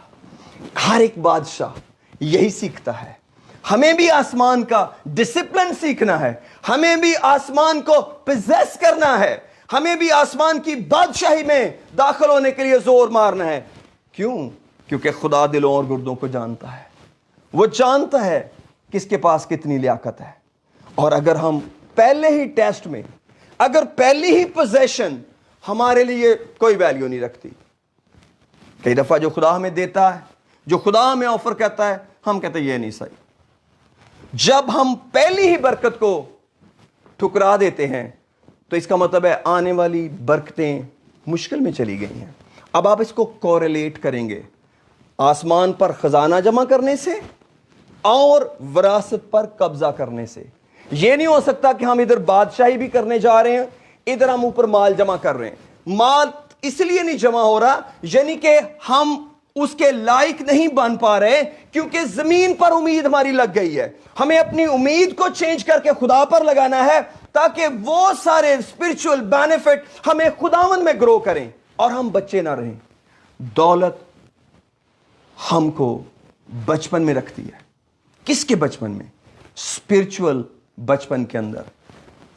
हर एक बादशाह यही सीखता है. हमें भी आसमान का डिसिप्लिन सीखना है, हमें भी आसमान को पोजेस करना है, हमें भी आसमान की बादशाही में दाखिल होने के लिए जोर मारना है. क्यों? क्योंकि खुदा दिलों और गुर्दों को जानता है. वो जानता है किसके पास कितनी लियाकत है. और अगर हम पहले ही टेस्ट में, अगर पहली ही पोजेशन हमारे लिए कोई वैल्यू नहीं रखती, कई दफा जो खुदा हमें देता है, जो खुदा हमें ऑफर करता है, हम कहते हैं ये नहीं सही. जब हम पहली ही बरकत को ठुकरा देते हैं तो इसका मतलब है आने वाली बरकतें मुश्किल में चली गई हैं. अब आप इसको कोरिलेट करेंगे आसमान पर खजाना जमा करने से और विरासत पर कब्जा करने से. यह नहीं हो सकता कि हम इधर बादशाही भी करने जा रहे हैं, इधर हम ऊपर माल जमा कर रहे हैं. माल इसलिए नहीं जमा हो रहा यानी कि हम उसके लायक नहीं बन पा रहे, क्योंकि जमीन पर उम्मीद हमारी लग गई है. हमें अपनी उम्मीद को चेंज करके खुदा पर लगाना है ताकि वो सारे स्पिरिचुअल बेनिफिट हमें खुदावन में ग्रो करें और हम बच्चे ना रहें. दौलत हमको बचपन में रखती है. किसके बचपन में? स्पिरिचुअल बचपन के अंदर.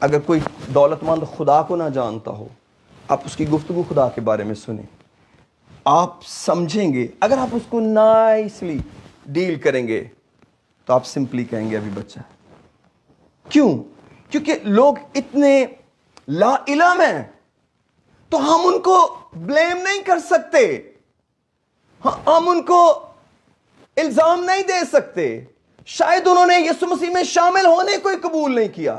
अगर कोई दौलतमंद खुदा को ना जानता हो, आप उसकी गुफ्तगू खुदा के बारे में सुने, आप समझेंगे. अगर आप उसको नाइसली डील करेंगे तो आप सिंपली कहेंगे अभी बच्चा है. क्यों? क्योंकि लोग इतने लाइल्म हैं तो हम उनको ब्लेम नहीं कर सकते, हम उनको इल्जाम नहीं दे सकते. शायद उन्होंने यीशु मसीह में शामिल होने को ही कबूल नहीं किया.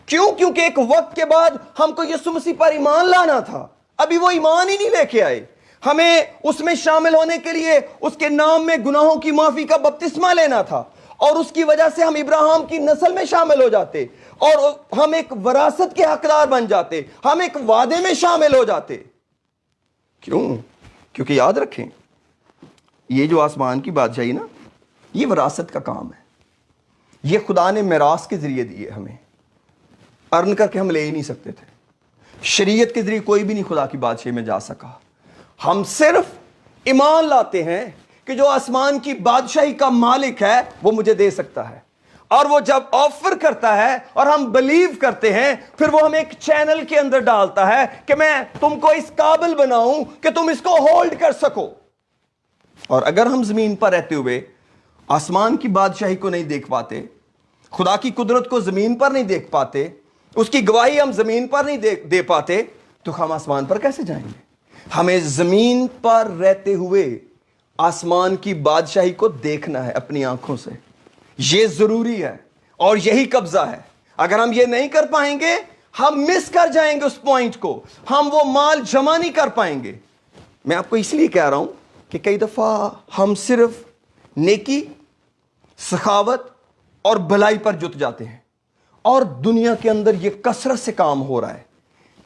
क्यों? क्योंकि एक वक्त के बाद हमको यीशु मसीह पर ईमान लाना था, अभी वो ईमान ही नहीं लेके आए. हमें उसमें शामिल होने के लिए उसके नाम में गुनाहों की माफी का बपतिस्मा लेना था और उसकी वजह से हम इब्राहिम की नस्ल में शामिल हो जाते और हम एक विरासत के हकदार बन जाते, हम एक वादे में शामिल हो जाते. क्यों? क्योंकि याद रखें, ये जो आसमान की बादशाही ना, ये विरासत का काम है. ये खुदा ने मिरास के जरिए दिए हमें, अर्न करके हम ले ही नहीं सकते थे. शरीयत के जरिए कोई भी नहीं खुदा की बादशाही में जा सका. हम सिर्फ ईमान लाते हैं कि जो आसमान की बादशाही का मालिक है वो मुझे दे सकता है, और वो जब ऑफर करता है और हम बिलीव करते हैं, फिर वो हमें एक चैनल के अंदर डालता है कि मैं तुमको इस काबिल बनाऊं कि तुम इसको होल्ड कर सको. और अगर हम जमीन पर रहते हुए आसमान की बादशाही को नहीं देख पाते, खुदा की कुदरत को जमीन पर नहीं देख पाते, उसकी गवाही हम जमीन पर नहीं दे पाते, तो हम आसमान पर कैसे जाएंगे? हमें जमीन पर रहते हुए आसमान की बादशाही को देखना है अपनी आंखों से. यह जरूरी है और यही कब्जा है. अगर हम ये नहीं कर पाएंगे, हम मिस कर जाएंगे उस पॉइंट को, हम वो माल जमा नहीं कर पाएंगे. मैं आपको इसलिए कह रहा हूं कि कई दफा हम सिर्फ नेकी, सखावत और भलाई पर जुट जाते हैं और दुनिया के अंदर यह कसरत से काम हो रहा है.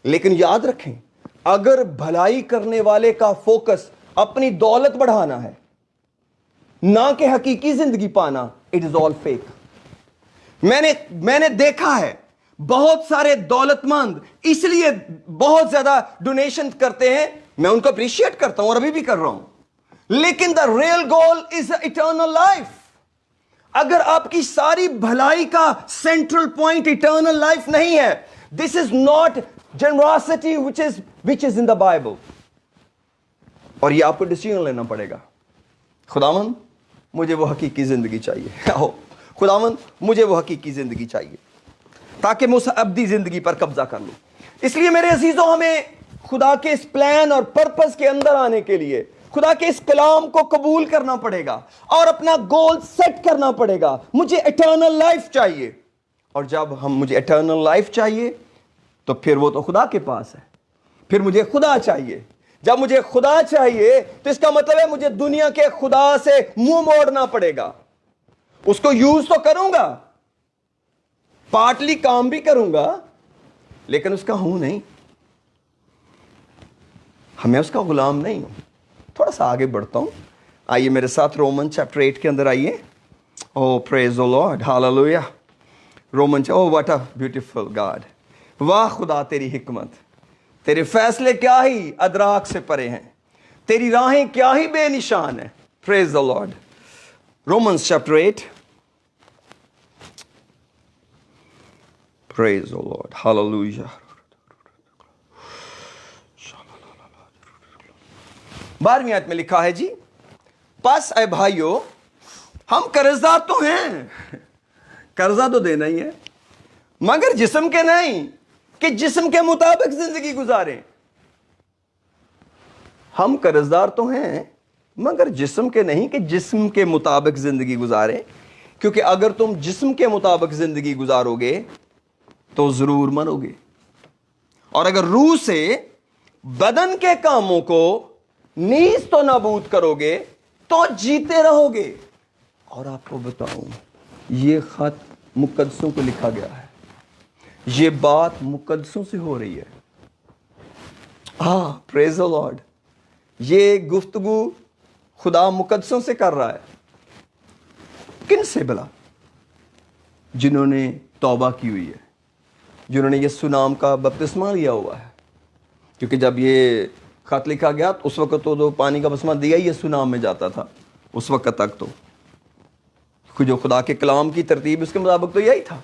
लेकिन याद रखें, अगर भलाई करने वाले का फोकस अपनी दौलत बढ़ाना है, ना कि हकीकी जिंदगी पाना, इट इज ऑल फेक. मैंने देखा है बहुत सारे दौलतमंद इसलिए बहुत ज्यादा डोनेशन करते हैं, मैं उनको अप्रिशिएट करता हूं और अभी भी कर रहा हूं, लेकिन the real goal is eternal life. अगर आपकी सारी भलाई का सेंट्रल पॉइंट इटर्नल लाइफ नहीं है, this is not generosity which is in the Bible. और ये आपको डिसीजन लेना पड़ेगा. खुदावंद मुझे वो हकीकी जिंदगी चाहिए, खुदावंद मुझे वो हकीकी जिंदगी चाहिए ताकि मैं उस अब्दी जिंदगी पर कब्जा कर लूं. इसलिए मेरे अजीजों, हमें खुदा के इस प्लान और पर्पस के अंदर आने के लिए खुदा के इस कलाम को कबूल करना पड़ेगा और अपना गोल सेट करना पड़ेगा. मुझे इटर्नल लाइफ चाहिए, और जब मुझे इटर्नल लाइफ चाहिए तो फिर वो तो खुदा के पास है. फिर मुझे खुदा चाहिए. जब मुझे खुदा चाहिए तो इसका मतलब है मुझे दुनिया के खुदा से मुंह मोड़ना पड़ेगा. उसको यूज तो करूंगा, पार्टली काम भी करूंगा, लेकिन उसका हूं नहीं. मैं उसका गुलाम नहीं हूँ। थोड़ा सा आगे बढ़ता हूँ, आइए मेरे साथ रोमन चैप्टर 8 के अंदर आइए। Oh praise the Lord, hallelujah. Roman, oh what a beautiful God, वाह खुदा तेरी हिकमत, तेरे फैसले क्या ही अदराक से परे हैं, तेरी राहें क्या ही बेनिशान है। Praise the Lord. Romans chapter 8, praise the Lord, hallelujah. 12वीं आयत में लिखा है जी, बस ऐ भाइयों हम कर्जदार तो हैं, कर्जा तो देना ही है, मगर जिस्म के नहीं कि जिस्म के मुताबिक जिंदगी गुजारें। हम कर्जदार तो हैं मगर जिस्म के नहीं कि जिस्म के मुताबिक जिंदगी गुजारें, क्योंकि अगर तुम जिस्म के मुताबिक जिंदगी गुजारोगे तो जरूर मरोगे, और अगर रूह से बदन के कामों को नीज तो नाबूद करोगे तो जीते रहोगे। और आपको बताऊं, ये खत मुकद्दसों को लिखा गया है, ये बात मुकद्दसों से हो रही है। हाँ, प्रेज द लॉर्ड। ये गुफ्तगू खुदा मुकद्दसों से कर रहा है। किन से भला? जिन्होंने तौबा की हुई है, जिन्होंने यीशु नाम का बपतिस्मा लिया हुआ है। क्योंकि जब ये खत लिखा गया तो उस वक्त तो पानी का बपतिस्मा दिया ही यीशु नाम में जाता था, उस वक्त तक तो जो खुदा के कलाम की तरतीब उसके मुताबिक तो यही था,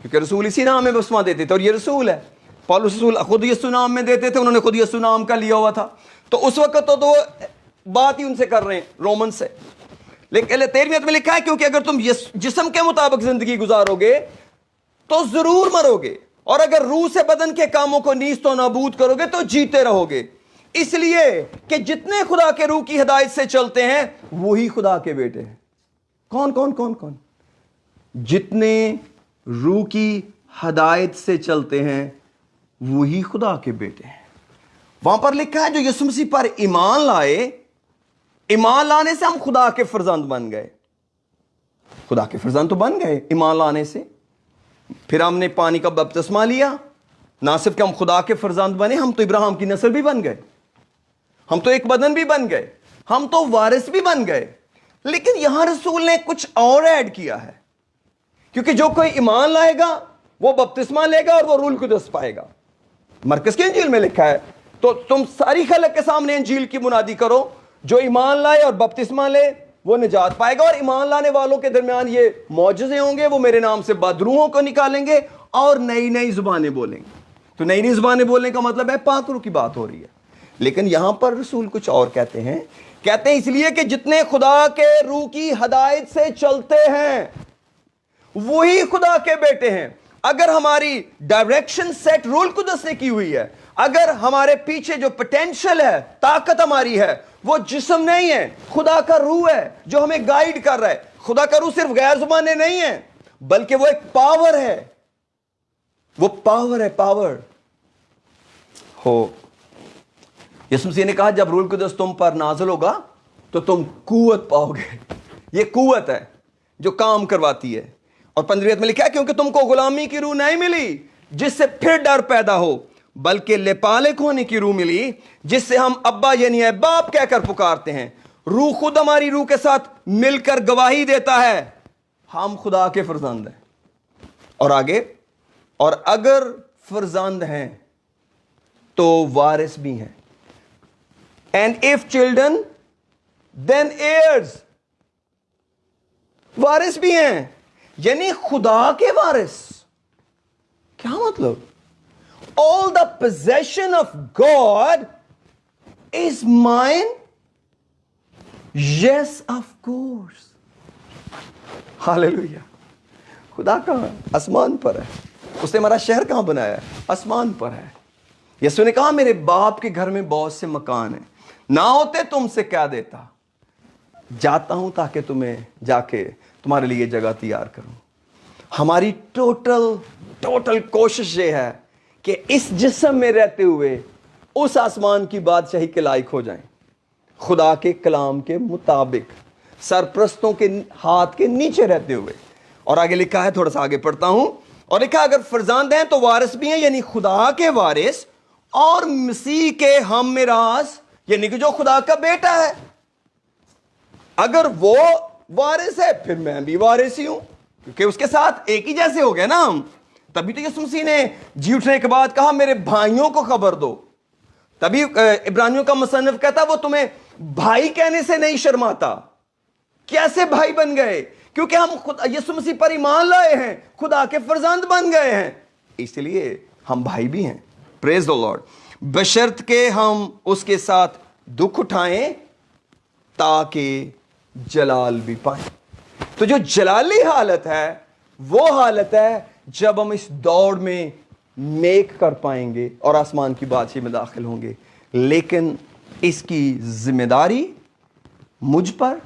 क्योंकि रसूल इसी नाम में बपतिस्मा देते थे, और ये रसूल है। पौलुस रसूल खुद यीशु नाम में देते थे, उन्होंने खुद यीशु नाम का लिया हुआ था। तो उस वक्त तो बात ही उनसे कर रहे हैं, रोमन से। लेकिन 13वीं में लिखा है, क्योंकि अगर तुम जिस्म के मुताबिक जिंदगी गुजारोगे तो जरूर मरोगे, और अगर रूह से बदन के कामों को नीज तो नाबूद करोगे तो जीते रहोगे। इसलिए कि जितने खुदा के रूह की हिदायत से चलते हैं वही खुदा के बेटे हैं। कौन कौन कौन कौन? जितने रूह की हिदायत से चलते हैं वही खुदा के बेटे हैं। वहां पर लिखा है जो यीशु मसीह पर ईमान लाए, ईमान लाने से हम खुदा के फर्जंद बन गए। खुदा के फर्जंद तो बन गए ईमान लाने से। फिर हमने पानी का बपतिस्मा लिया, ना सिर्फ कि हम खुदा के फर्जंद बने, हम तो इब्राहिम की नस्ल भी बन गए, हम तो एक बदन भी बन गए, हम तो वारिस भी बन गए। लेकिन यहां रसूल ने कुछ और ऐड किया है, क्योंकि जो कोई ईमान लाएगा वो बपतिस्मा लेगा और वो रूह कुदस पाएगा। मरकस की इंजील में लिखा है, तो तुम सारी खलक के सामने इंजील की मुनादी करो, जो ईमान लाए और बपतिस्मा ले वो निजात पाएगा। और ईमान लाने वालों के दरमियान ये मौजज़े होंगे, वो मेरे नाम से बदरूहों को निकालेंगे और नई नई जुबानें बोलेंगे। तो नई नई जुबानें बोलने का मतलब है पाक रूह की बात हो रही है। लेकिन यहां पर रसूल कुछ और कहते हैं इसलिए कि जितने खुदा के रूह की हिदायत से चलते हैं वही खुदा के बेटे हैं। अगर हमारी डायरेक्शन सेट रूह कुदस ने की हुई है, अगर हमारे पीछे जो पोटेंशियल है, ताकत हमारी है, वो जिस्म नहीं है, खुदा का रूह है जो हमें गाइड कर रहा है। खुदा का रूह सिर्फ गैर जुबानें नहीं है, बल्कि वो एक पावर है, वो पावर है, पावर हो। यीशु मसीह ने कहा जब रूह कुदस तुम पर नाज़िल होगा तो तुम कुव्वत पाओगे। ये कुव्वत है जो काम करवाती है। और 15वीं में लिखा है, क्योंकि तुमको गुलामी की रूह नहीं मिली जिससे फिर डर पैदा हो, बल्कि लेपालिक होने की रूह मिली जिससे हम अब्बा यानी है बाप कहकर पुकारते हैं। रूह खुद हमारी रूह के साथ मिलकर गवाही देता है हम खुदा के फर्जंद हैं। और आगे, और अगर फर्जंद हैं तो वारिस भी हैं, and if children then heirs, वारिस भी हैं, यानी खुदा के वारिस। क्या मतलब? All the possession of God is mine? Yes, of course. Hallelujah. खुदा कहां? आसमान पर है। उसने हमारा शहर कहां बनाया है? आसमान पर है। यीशु ने कहा मेरे बाप के घर में बहुत से मकान हैं, ना होते तुमसे क्या देता, जाता हूं ताकि तुम्हें जाके तुम्हारे लिए जगह तैयार करूं। हमारी टोटल कोशिश ये है कि इस जिस्म में रहते हुए उस आसमान की बादशाही के लायक हो जाएं, खुदा के कलाम के मुताबिक, सरप्रस्तों के हाथ के नीचे रहते हुए। और आगे लिखा है, थोड़ा सा आगे पढ़ता हूं, और लिखा अगर फर्जंद हैं तो वारिस भी हैं, यानी खुदा के वारिस, اور مسیح کے ہم میراث، یعنی کہ جو خدا کا بیٹا ہے. اگر وہ وارث ہے پھر میں بھی وارث ہی ہوں، کیونکہ اس کے ساتھ ایک ہی جیسے ہو گئے نا ہم. تبھی تو یسوع مسیح نے جی اٹھنے کے بعد کہا میرے بھائیوں کو خبر دو. تبھی عبرانیوں کا مصنف کہتا وہ تمہیں بھائی کہنے سے نہیں شرماتا. کیسے بھائی بن گئے؟ کیونکہ ہم یسوع مسیح پر ایمان لائے ہیں، خدا کے فرزند بن گئے ہیں، اس لیے ہم بھائی بھی ہیں. پریز دی لارڈ. بشرط کہ ہم اس کے ساتھ دکھ اٹھائیں تاکہ جلال بھی پائیں. تو جو جلالی حالت ہے وہ حالت ہے جب ہم اس دوڑ میں نیک کر پائیں گے اور آسمان کی بادشاہی میں داخل ہوں گے. لیکن اس کی ذمہ داری مجھ پر،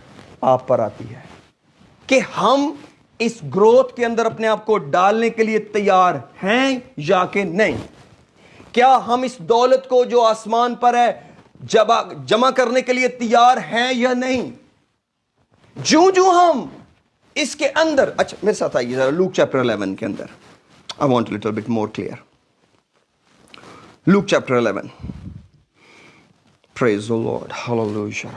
آپ پر آتی ہے کہ ہم اس گروتھ کے اندر اپنے آپ کو ڈالنے کے لیے تیار ہیں یا کہ نہیں. کیا ہم اس دولت کو جو آسمان پر ہے جمع کرنے کے لیے تیار ہیں یا نہیں؟ جو ہم اس کے اندر، اچھا میرے ساتھ آئیے ذرا لوک چیپٹر 11 کے اندر. I want a little bit more clear. Luke chapter 11. Praise the Lord. Hallelujah.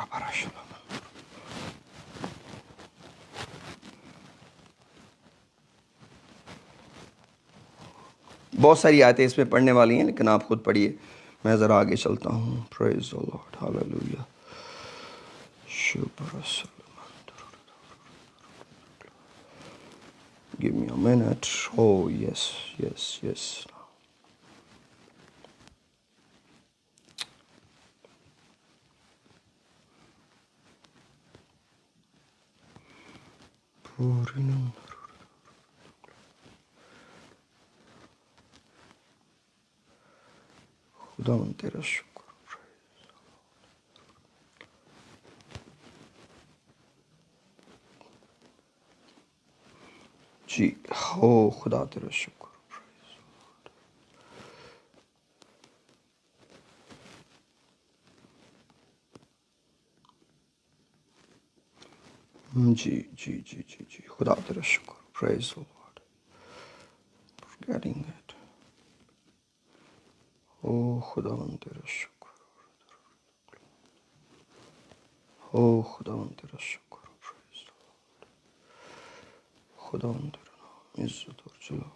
بہت ساری آیتیں اس میں پڑھنے والی ہیں لیکن آپ خود پڑھیے، میں ذرا آگے چلتا ہوں. Praise the Lord. Hallelujah. Give me a minute. Oh, yes. خدا تیرا شکر. جی ہو خدا تیرا شکر. جی خدا تیرا شکر. Praise the Lord. Forgetting it. او خدا تیرا شکر. او خدا تیرا شکر. Praise the Lord. خدا تیرا نام عزت اور جلال.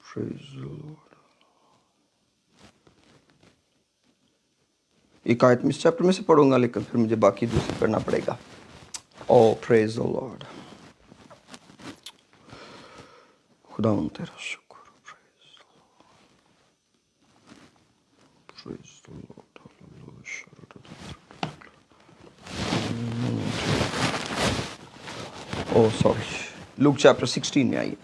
Praise the Lord. ایک آیت میں اس چیپٹر میں سے پڑھوں گا لیکن پھر مجھے باقی دوسری پڑھنا پڑے گا. او پریز دی لارڈ. خدا تیرا شکر. Praise the Lord. Oh sorry, Luke chapter 16 میں آئیے.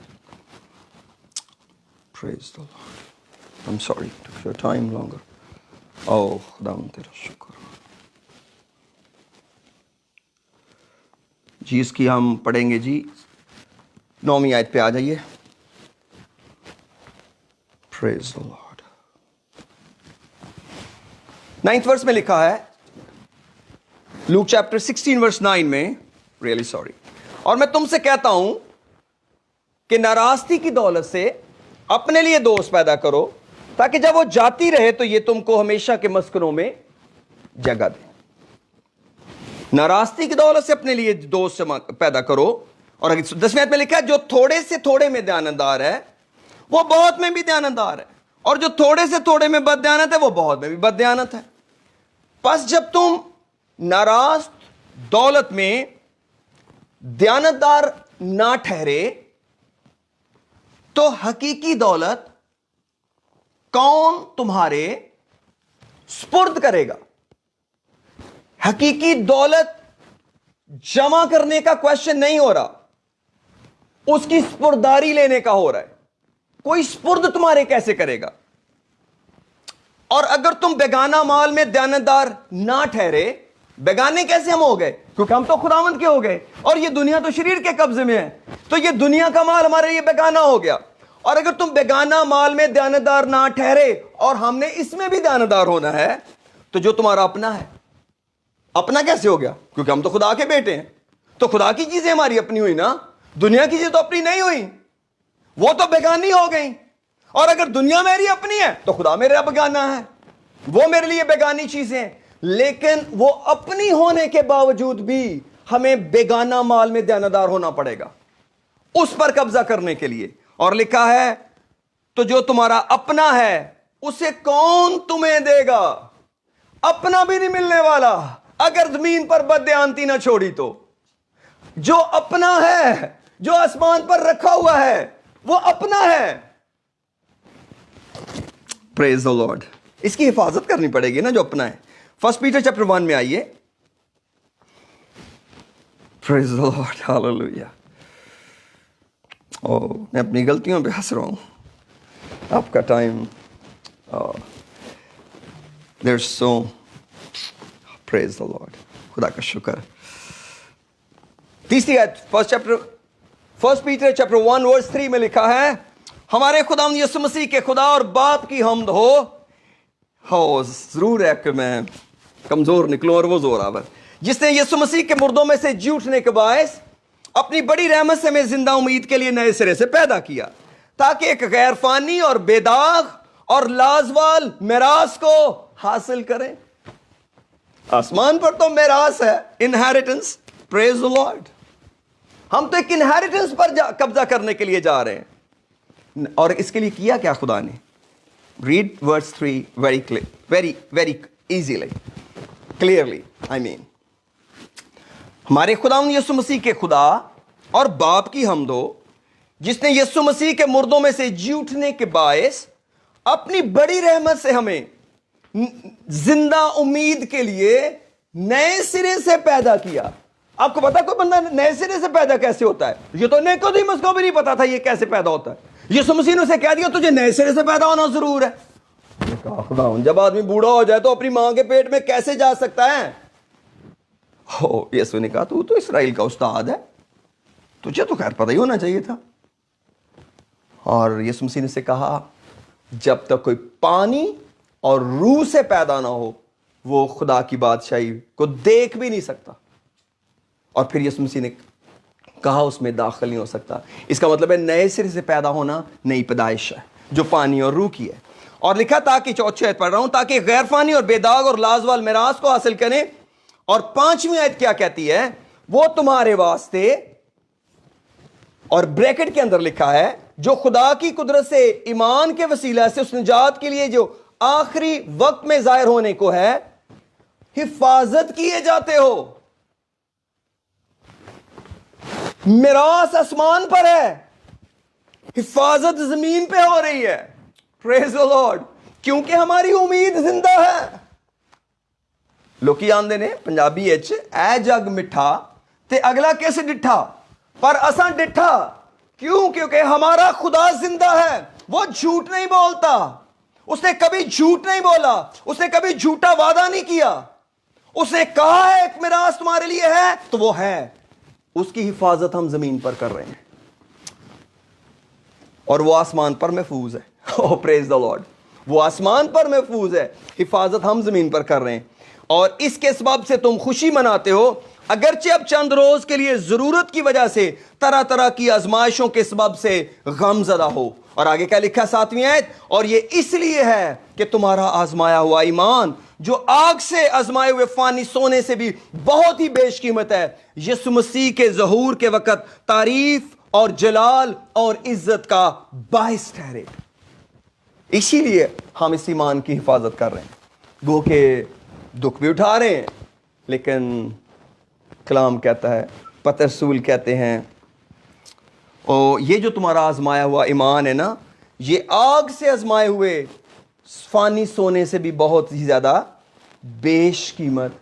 Praise the Lord. I'm sorry, took your time longer. او خدا تیرا شکر. جی اس کی ہم پڑھیں گے جی 9ویں آیت پہ آ جائیے. Praise the Lord. 9th verse میں لکھا ہے لوک چیپٹر 16 verse 9 میں. Really sorry. اور میں تم سے کہتا ہوں کہ ناراستی کی دولت سے اپنے لیے دوست پیدا کرو تاکہ جب وہ جاتی رہے تو یہ تم کو ہمیشہ کے مسکنوں میں جگہ دے. ناراستی کی دولت سے اپنے لیے دوست پیدا کرو. اور 10ویں آیت میں لکھا ہے جو تھوڑے سے تھوڑے میں دیانتدار ہے وہ بہت میں بھی دیانتدار ہے، اور جو تھوڑے سے تھوڑے میں بد دیانت ہے وہ بہت میں بھی بد دیانت ہے. پس جب تم ناراست دولت میں دیانتدار نہ ٹھہرے تو حقیقی دولت کون تمہارے سپرد کرے گا؟ حقیقی دولت جمع کرنے کا کوشچن نہیں ہو رہا، اس کی سپرداری لینے کا ہو رہا ہے. کوئی سپرد تمہارے کیسے کرے گا؟ اور اگر تم بیگانہ مال میں دیانتدار نہ ٹھہرے، بیگانے کیسے ہم ہو گئے؟ کیونکہ ہم تو خداوند کے ہو گئے اور یہ دنیا تو شریر کے قبضے میں ہے، تو یہ دنیا کا مال ہمارے لیے بیگانہ ہو گیا. اور اگر تم بیگانہ مال میں دیانتدار نہ ٹھہرے اور ہم نے اس میں بھی دیانتدار ہونا ہے تو جو تمہارا اپنا ہے، اپنا کیسے ہو گیا؟ کیونکہ ہم تو خدا کے بیٹے ہیں، تو خدا کی چیزیں ہماری اپنی ہوئی نا. दुनिया की चीज तो अपनी नहीं हुई, वो तो बेगानी हो गई। और अगर दुनिया मेरी अपनी है तो खुदा मेरा बेगाना है, वो मेरे लिए बेगानी चीजें। लेकिन वो अपनी होने के बावजूद भी हमें बेगाना माल में देनदार होना पड़ेगा उस पर कब्जा करने के लिए। और लिखा है तो जो तुम्हारा अपना है उसे कौन तुम्हें देगा? अपना भी नहीं मिलने वाला अगर जमीन पर बदयानती ना छोड़ी तो। जो अपना है, जो आसमान पर रखा हुआ है, वो अपना है। Praise the Lord. इसकी हिफाजत करनी पड़ेगी ना जो अपना है। 1 पीटर चैप्टर 1 में आइए। Praise the Lord, hallelujah. Oh, मैं अपनी गलतियों पे हंस रहा हूं, आपका time there so, praise the Lord, खुदा का शुक्र। तीसरी आयत 1 पीटर चैप्टर 1 वर्स 3 में लिखा है, हमारे खुदा यीशु मसीह के खुदा और बाप की हम्द हो। जरूर है कि मैं कमजोर निकलूं और वो जोरावर, जिसने यीशु मसीह के मुर्दों में से जी उठने के बायस अपनी बड़ी रहमत से हमें जिंदा उम्मीद के लिए नए सिरे से पैदा किया, ताकि एक गैर फानी और बेदाग और लाजवाल मिरास को हासिल करें। आसमान पर तो मिरास है, इनहेरिटेंस। Praise the Lord. हम तो एक इनहेरिटेंस पर कब्जा करने के लिए जा रहे हैं। और इसके लिए किया क्या खुदा ने? Read verse 3 very clear, very easily, clearly. I mean, हमारे खुदा यीशु मसीह के खुदा और बाप की हम्द हो, जिसने यीशु मसीह के मुर्दों में से जी उठने के बायस अपनी बड़ी रहमत से हमें जिंदा उम्मीद के लिए नए सिरे से पैदा किया। आपको पता कोई बंदा नए सिरे से पैदा कैसे होता है? ये तो निकोदेमुस को भी नहीं पता था ये कैसे पैदा होता है। यीशु मसीह ने उसे कह दिया तुझे नए सिरे से पैदा होना जरूर है। जब आदमी बूढ़ा हो जाए तो अपनी मां के पेट में कैसे जा सकता है? हो, यीशु ने कहा तू तो इस्राएल का उस्ताद है, तुझे तो खैर पता ही होना चाहिए था। और यीशु मसीह ने से कहा जब तक कोई पानी और रूह से पैदा ना हो वो खुदा की बादशाही को देख भी नहीं सकता। और फिर यीशु मसीह ने कहा उसमें दाखिल नहीं हो सकता। इसका मतलब है नए सिरे से पैदा होना नई पैदाइश है जो पानी और रूह की है। और लिखा ताकि, चौथी आयत पढ़ रहा हूं, ताकि गैर फानी और बेदाग और लाजवाल मिरास को हासिल करें। और 5वीं आयत क्या कहती है? वो तुम्हारे वास्ते, और ब्रैकेट के अंदर लिखा है, जो खुदा की कुदरत से ईमान के वसीला से उस निजात के लिए जो आखिरी वक्त में जाहिर होने को है हिफाजत किए जाते हो। मिरास आसमान पर है, हिफाजत जमीन पे हो रही है। Praise the Lord. क्योंकि हमारी उम्मीद जिंदा है। लोकी आंदे ने पंजाबी एच ए जग मिठा ते अगला कैसे डिठा, पर असा डिठा क्यों? क्योंकि हमारा खुदा जिंदा है, वो झूठ नहीं बोलता। उसने कभी झूठ नहीं बोला, उसने कभी झूठा वादा नहीं किया। उसने कहा है एक मिरास तुम्हारे लिए है तो वो है। उसकी हिफाजत हम जमीन पर कर रहे हैं और वो आसमान पर महफूज है। ओह प्रेज द लॉर्ड। वो आसमान पर महफूज है, हिफाजत हम जमीन पर कर रहे हैं। और इसके सबब से तुम खुशी मनाते हो, अगरचे अब चंद रोज के लिए जरूरत की वजह से तरह तरह की आजमाइशों के सबब से गमजदा हो। और आगे क्या लिखा 7वीं आयत, और ये इसलिए है कि तुम्हारा आजमाया हुआ ईमान जो आग से आजमाए हुए फानी सोने से भी बहुत ही बेशकीमत है, यीशु मसीह के ज़हूर के वक़्त तारीफ और जलाल और इज्जत का बाइस ठहरे। इसीलिए हम इस ईमान की हिफाजत कर रहे हैं। गो के दुख भी उठा रहे हैं, लेकिन कलाम कहता है, पतरस रसूल कहते हैं, और ये जो तुम्हारा आजमाया हुआ ईमान है ना, ये आग से आजमाए हुए फानी सोने से भी बहुत ही ज्यादा बेशकीमत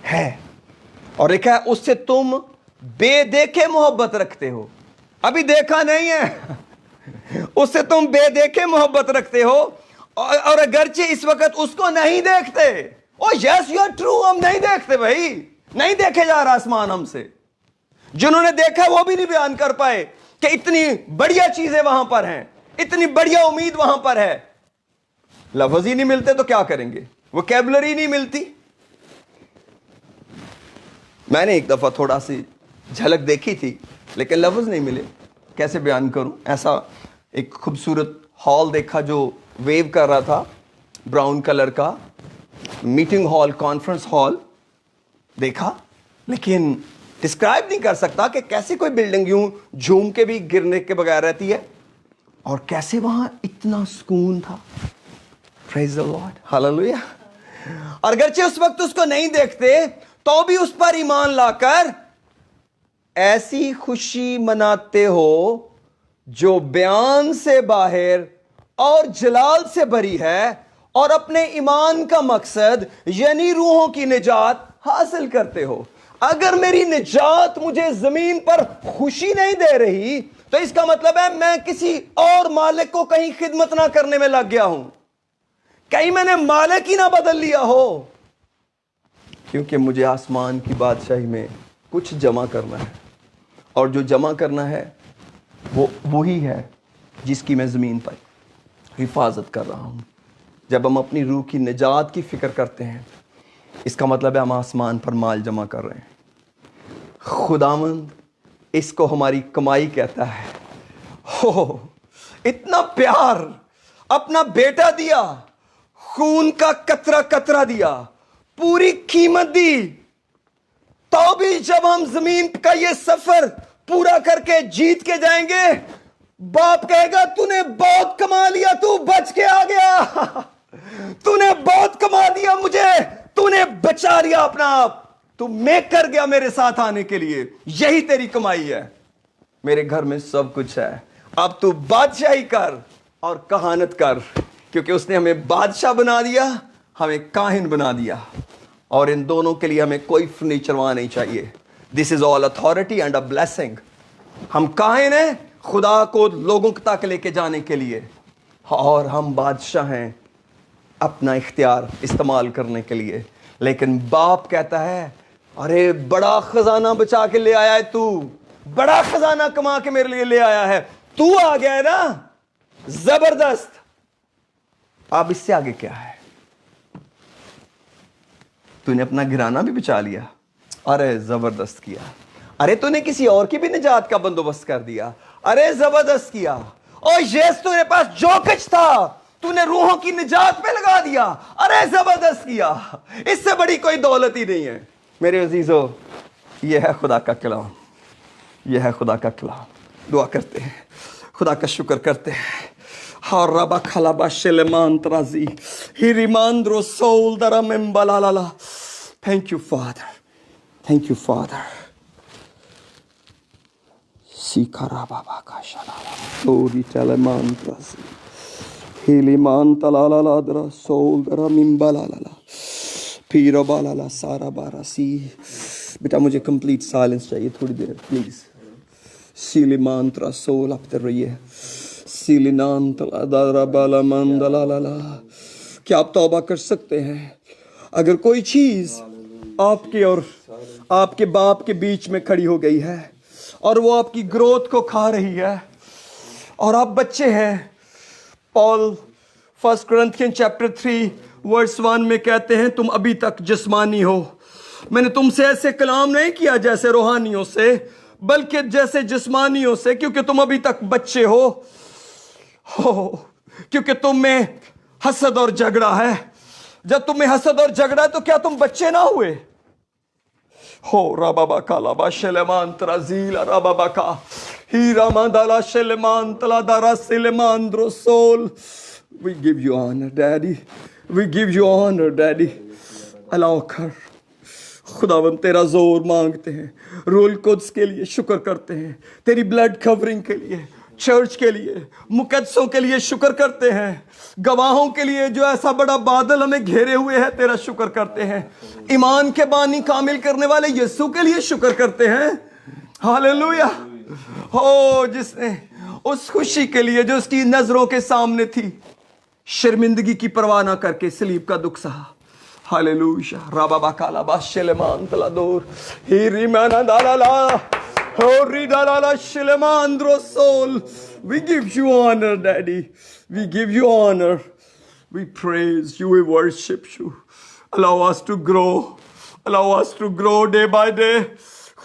है। और लिखा है उससे तुम बेदेखे मोहब्बत रखते हो। अभी देखा नहीं है, उससे तुम बेदेखे मोहब्बत रखते हो। और अगरचे इस वक्त उसको नहीं देखते। Oh yes you are true, हम नहीं देखते भाई, नहीं देखे जा रहा आसमान हमसे। जिन्होंने देखा वो भी नहीं बयान कर पाए कि इतनी बढ़िया चीजें वहां पर हैं, इतनी बढ़िया उम्मीद वहां पर है। लफ्ज ही नहीं मिलते तो क्या करेंगे, वोकैबुलरी नहीं मिलती। मैंने एक दफा थोड़ा सी झलक देखी थी لیکن لفظ نہیں ملے. کیسے بیان کروں؟ ایسا ایک خوبصورت ہال دیکھا جو ویو کر رہا تھا, براؤن کلر کا میٹنگ ہال, کانفرنس ہال دیکھا, لیکن ڈسکرائب نہیں کر سکتا کہ کیسے کوئی بلڈنگ یوں جھوم کے بھی گرنے کے بغیر رہتی ہے, اور کیسے وہاں اتنا سکون تھا. پریز دی لارڈ, ہاللیلویا. اور اگرچہ اس وقت اس کو نہیں دیکھتے تو بھی اس پر ایمان لا کر ایسی خوشی مناتے ہو جو بیان سے باہر اور جلال سے بھری ہے, اور اپنے ایمان کا مقصد یعنی روحوں کی نجات حاصل کرتے ہو. اگر میری نجات مجھے زمین پر خوشی نہیں دے رہی تو اس کا مطلب ہے میں کسی اور مالک کو کہیں خدمت نہ کرنے میں لگ گیا ہوں, کہیں میں نے مالک ہی نہ بدل لیا ہو, کیونکہ مجھے آسمان کی بادشاہی میں کچھ جمع کرنا ہے, اور جو جمع کرنا ہے وہ وہی ہے جس کی میں زمین پر حفاظت کر رہا ہوں. جب ہم اپنی روح کی نجات کی فکر کرتے ہیں اس کا مطلب ہے ہم آسمان پر مال جمع کر رہے ہیں. خداوند اس کو ہماری کمائی کہتا ہے. ہو اتنا پیار اپنا بیٹا دیا, خون کا قطرہ قطرہ دیا, پوری قیمت دی, تو بھی جب ہم زمین کا یہ سفر پورا کر کے جیت کے جائیں گے باپ کہے گا تو نے بہت کما لیا, تو بچ کے آ گیا, تو نے بہت کما دیا مجھے, تو نے بچا لیا اپنا آپ, تو میک کر گیا میرے ساتھ آنے کے لیے, یہی تیری کمائی ہے. میرے گھر میں سب کچھ ہے, اب تو بادشاہی کر اور کہانت کر, کیونکہ اس نے ہمیں بادشاہ بنا دیا, ہمیں کاہن بنا دیا, اور ان دونوں کے لیے ہمیں کوئی فرنیچر وہاں نہیں چاہیے. دس از آل اتھارٹی اینڈ اے بلیسنگ. ہم کاہن ہیں خدا کو لوگوں تک لے کے جانے کے لیے, اور ہم بادشاہ ہیں اپنا اختیار استعمال کرنے کے لیے. لیکن باپ کہتا ہے ارے بڑا خزانہ بچا کے لے آیا ہے, تو بڑا خزانہ کما کے میرے لیے لے آیا ہے, تو آ گیا ہے نا, زبردست. اب اس سے آگے کیا ہے؟ تو نے اپنا گھرانہ بھی بچا لیا, ارے زبردست کیا. ارے تو نے کسی اور کی بھی نجات کا بندوبست کر دیا, ارے زبردست کیا. اور یس تو نے پاس جو کچھ تھا تو نے روحوں کی نجات پہ لگا دیا, ارے زبردست کیا. اس سے بڑی کوئی دولت ہی نہیں ہے. میرے عزیزو, یہ ہے خدا کا کلام, یہ ہے خدا کا کلام. دعا کرتے ہیں, خدا کا شکر کرتے ہیں. ربا خلابا شلمان ترازی ہیریماندرو سول درم بلالا. Thank you Father, thank you Father. سیکھارا بابا کا شلالا سوری تلمان ترازی ہیلیمان تلالا درا سول درم بلالا پیرو بالا سارا بارا سی. بیٹا مجھے کمپلیٹ سائلنس چاہیے تھوڑی دیر پلیز. سیلیمان ترا سول آپ تر رہی ہے. سیلینان تلا دارا بالا مندلالا. کیا آپ توبہ کر سکتے ہیں؟ اگر کوئی چیز آپ کے اور آپ کے باپ کے بیچ میں کھڑی ہو گئی ہے اور وہ آپ کی گروتھ کو کھا رہی ہے اور آپ بچے ہیں. پال 1 Corinthians chapter 3 verse 1 میں کہتے ہیں تم ابھی تک جسمانی ہو. میں نے تم سے ایسے کلام نہیں کیا جیسے روحانیوں سے بلکہ جیسے جسمانیوں سے, کیونکہ تم ابھی تک بچے ہو. کیونکہ تم میں حسد اور جھگڑا ہے. جب تم میں حسد اور جھگڑا ہے تو کیا تم بچے نہ ہوئے؟ ہو رابا کالا با شلمان ترازیل رابا کا ہی راما دالا شلمان تلا دارا سلمان درو civil. We give you honor, Daddy. We give you honor, Daddy. اللہ کر خداوند تیرا زور مانگتے ہیں, روح القدس کے لیے شکر کرتے ہیں, تیری بلڈ کورنگ کے لیے, چرچ کے لیے, مقدسوں کے لیے شکر کرتے ہیں, گواہوں کے لیے جو ایسا بڑا بادل ہمیں گھیرے ہوئے ہے تیرا شکر کرتے ہیں, ایمان کے بانی کامل کرنے والے یسوع کے لیے شکر کرتے ہیں. ہاللیلویا. ہو جس نے اس خوشی کے لیے جو اس کی نظروں کے سامنے تھی شرمندگی کی پرواہ نہ کر کے صلیب کا دکھ سہا. ہاللیلویا. رابا باکالا باشلمان تلادور ہیری مانا دالالا ہوری دالالا شلمان درو civil. We give you honor, Daddy. We give you honor. We praise you. We worship you. Allow us to grow. Allow us to grow day by day.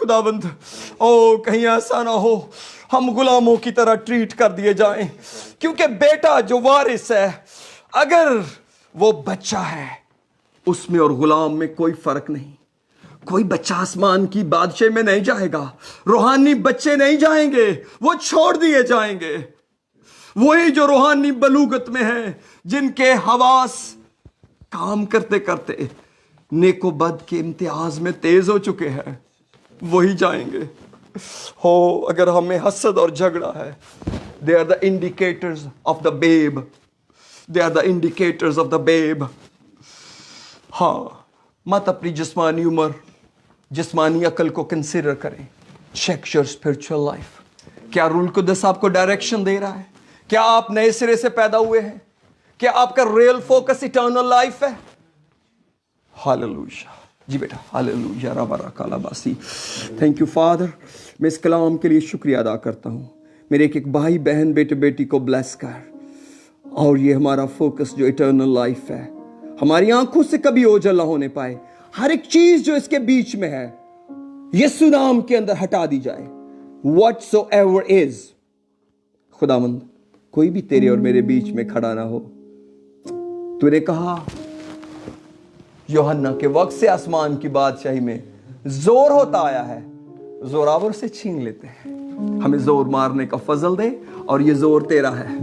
खुदाबंद, ओ कहीं ऐसा ना हो हम गुलामों की तरह ट्रीट कर दिए जाएं, क्योंकि बेटा जो वारिस है, अगर वो बच्चा है, उसमें और गुलाम में कोई फर्क नहीं। कोई बच्चा आसमान की बादशाह में नहीं जाएगा, रूहानी बच्चे नहीं जाएंगे, वो छोड़ दिए जाएंगे। वही जो रूहानी बलूगत में है, जिनके हवास काम करते करते नेको बद के इम्तियाज में तेज हो चुके हैं, वही जाएंगे। हो अगर हमें हसद और झगड़ा है, they are the indicators of the babe, they are the indicators of the babe. हाँ, मत अपनी जिस्मानी उम्र, जिस्मानी अकल को कंसिडर करें, चेक योर स्पिरिचुअल लाइफ। क्या रूल कुदस आपको डायरेक्शन दे रहा है? क्या आप नए सिरे से पैदा हुए हैं? क्या आपका रियल फोकस इटर्नल लाइफ है? हालेलुया जी बेटा, hallelujah rava कालाबासी। Thank you father, मैं इस कलाम के लिए शुक्रिया अदा करता हूँ। मेरे एक एक भाई बहन बेटे बेटी को ब्लेस कर, और ये हमारा फोकस जो इटर्नल लाइफ है, हमारी आंखों से कभी ओझल ना होने पाए। हर एक चीज जो इसके बीच में है, यीशु नाम के अंदर हटा दी जाए। Whatsoever is, खुदावंद कोई भी तेरे और मेरे बीच में खड़ा ना हो। तूने कहा यूहन्ना के वक्त से आसमान की बादशाही में जोर होता आया है, जोरावर से छीन लेते हैं। हमें जोर मारने का फजल दे, और ये जोर तेरा है,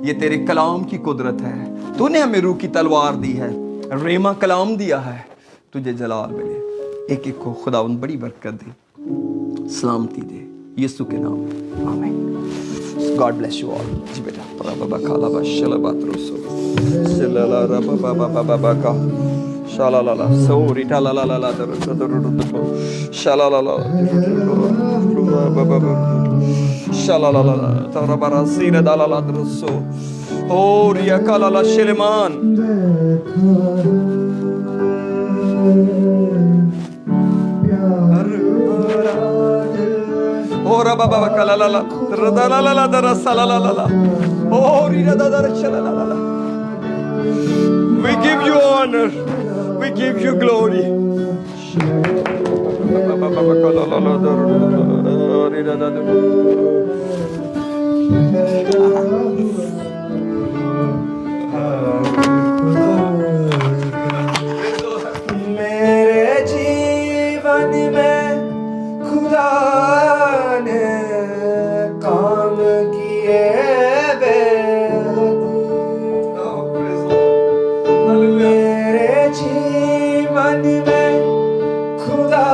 ये तेरे कलाम की कुदरत है। तूने हमें रूह की तलवार दी है, रेमा कलाम दिया है। तुझे जलाल मिले, एक एक को खुदावंद बड़ी बरकत दे, सलामती दे, यीशु के नाम में आमीन। गॉड ब्लेस यू ऑल जी बेटा। रबा खालाबा शलबात्रोसो शलला रबा बाबा बाबा का शालाला सोरी टालाला दरदरदको शालाला बाबा शालाला तरबरा सीरा दालाला दरसो और या कालाला शलेमान Ora baba kalalala radalala darasalalala ori radarachalalala. We give you honor, we give you glory. Baba kalalala ori radadara. मेरे जीवन में खुदा ने काम किए बेहद, मेरे जीवन में खुदा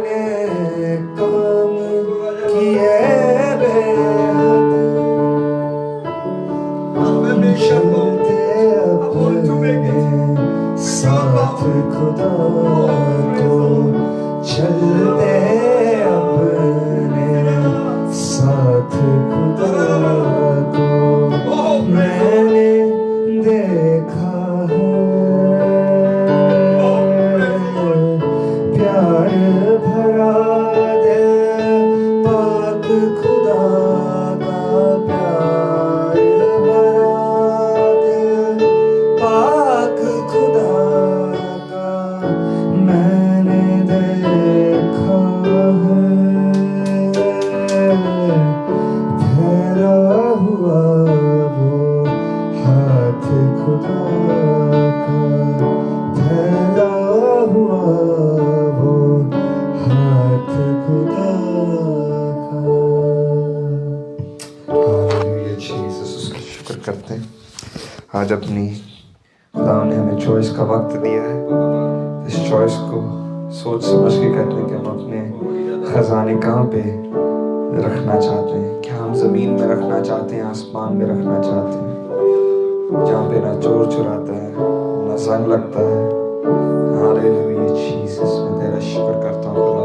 ने काम किए बेहद। साथ खुदा को चलते अपने साथ खुदा को मैंने देखा है। प्यार भरा दिल पाक खुदा का, प्यार भरा दिल पाक खुदा का मैंने देखा है। फैला हुआ वो हाथ खुदा का, फैला हुआ वो हाथ खुदा का। हालेलुया जीसस, उसका शुक्र करते हैं। आज अपनी खुदा ने हमें चॉइस का वक्त दिया है। इस चॉइस को सोच समझ के करते हैं कि हम अपने खजाने कहाँ पे रखना चाहते हैं। क्या हम ज़मीन में रखना चाहते हैं, आसमान में रखना चाहते हैं, जहाँ पे ना चोर चुराता है ना जंग लगता है। हालेलुया जीसस, मैं तेरा शुक्र करता हूँ खुदा।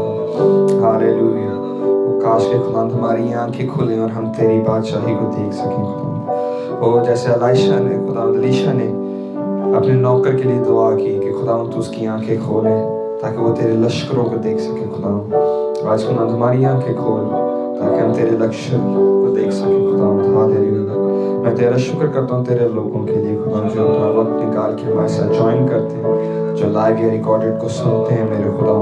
हालेलुया, वो काश के खुदा हमारी आंखें खुलें और हम तेरी बादशाही को देख सकें खुदा। वो जैसे अलीशा ने अपने नौकर के लिए दुआ की कि खुदा तू उसकी आंखें खोले ताकि वो तेरे लश्करों को देख सके खुदा। आज खुदा हमारी आंखें खोल ताकि हम तेरे लश्कर को देख सके खुदा। हालेलुया, मैं तेरा शुक्र करता हूँ तेरे लोगों के लिए खुदा, जो अपना वक्त निकाल के हमारे साथ ज्वाइन करते हैं, जो लाइव या रिकॉर्डेड को सुनते हैं मेरे खुदा।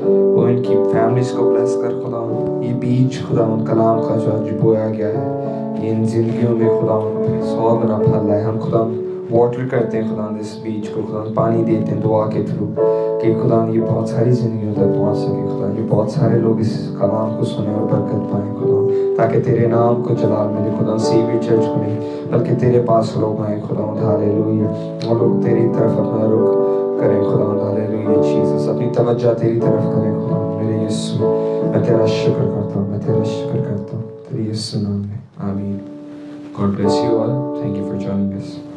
وہ ان کی فیملیز کو بلیس کر خدا، یہ بیج خدا ان کلام کا جو آج بویا گیا ہے یہ ان زندگیوں میں خدا 100 گنا پھل لائے. ہم خدا واٹر کرتے ہیں خدا اس بیج کو، خدا پانی دیتے ہیں دعا کے تھرو کہ خدا یہ بہت ساری زندگیوں تک پہنچ سکے. خدا یہ بہت سارے لوگ اس کلام کو سنیں اور برکت پائیں خدا، تاکہ تیرے نام کو جلال ملے خدا. سیوی چرچ کو نہیں بلکہ تیرے پاس لوگ آئیں خدا. ہالےلویا. اور لوگ تیری طرف اپنا رخ کریں خدا. ہالےلویا. جیسس اپنی توجہ تیری طرف کریں خدا. میرے یسوع میں تیرا شکر کرتا ہوں، میں تیرا شکر کرتا ہوں تیرے یسوع نام میں. آمین. God bless you all. Thank you for joining us.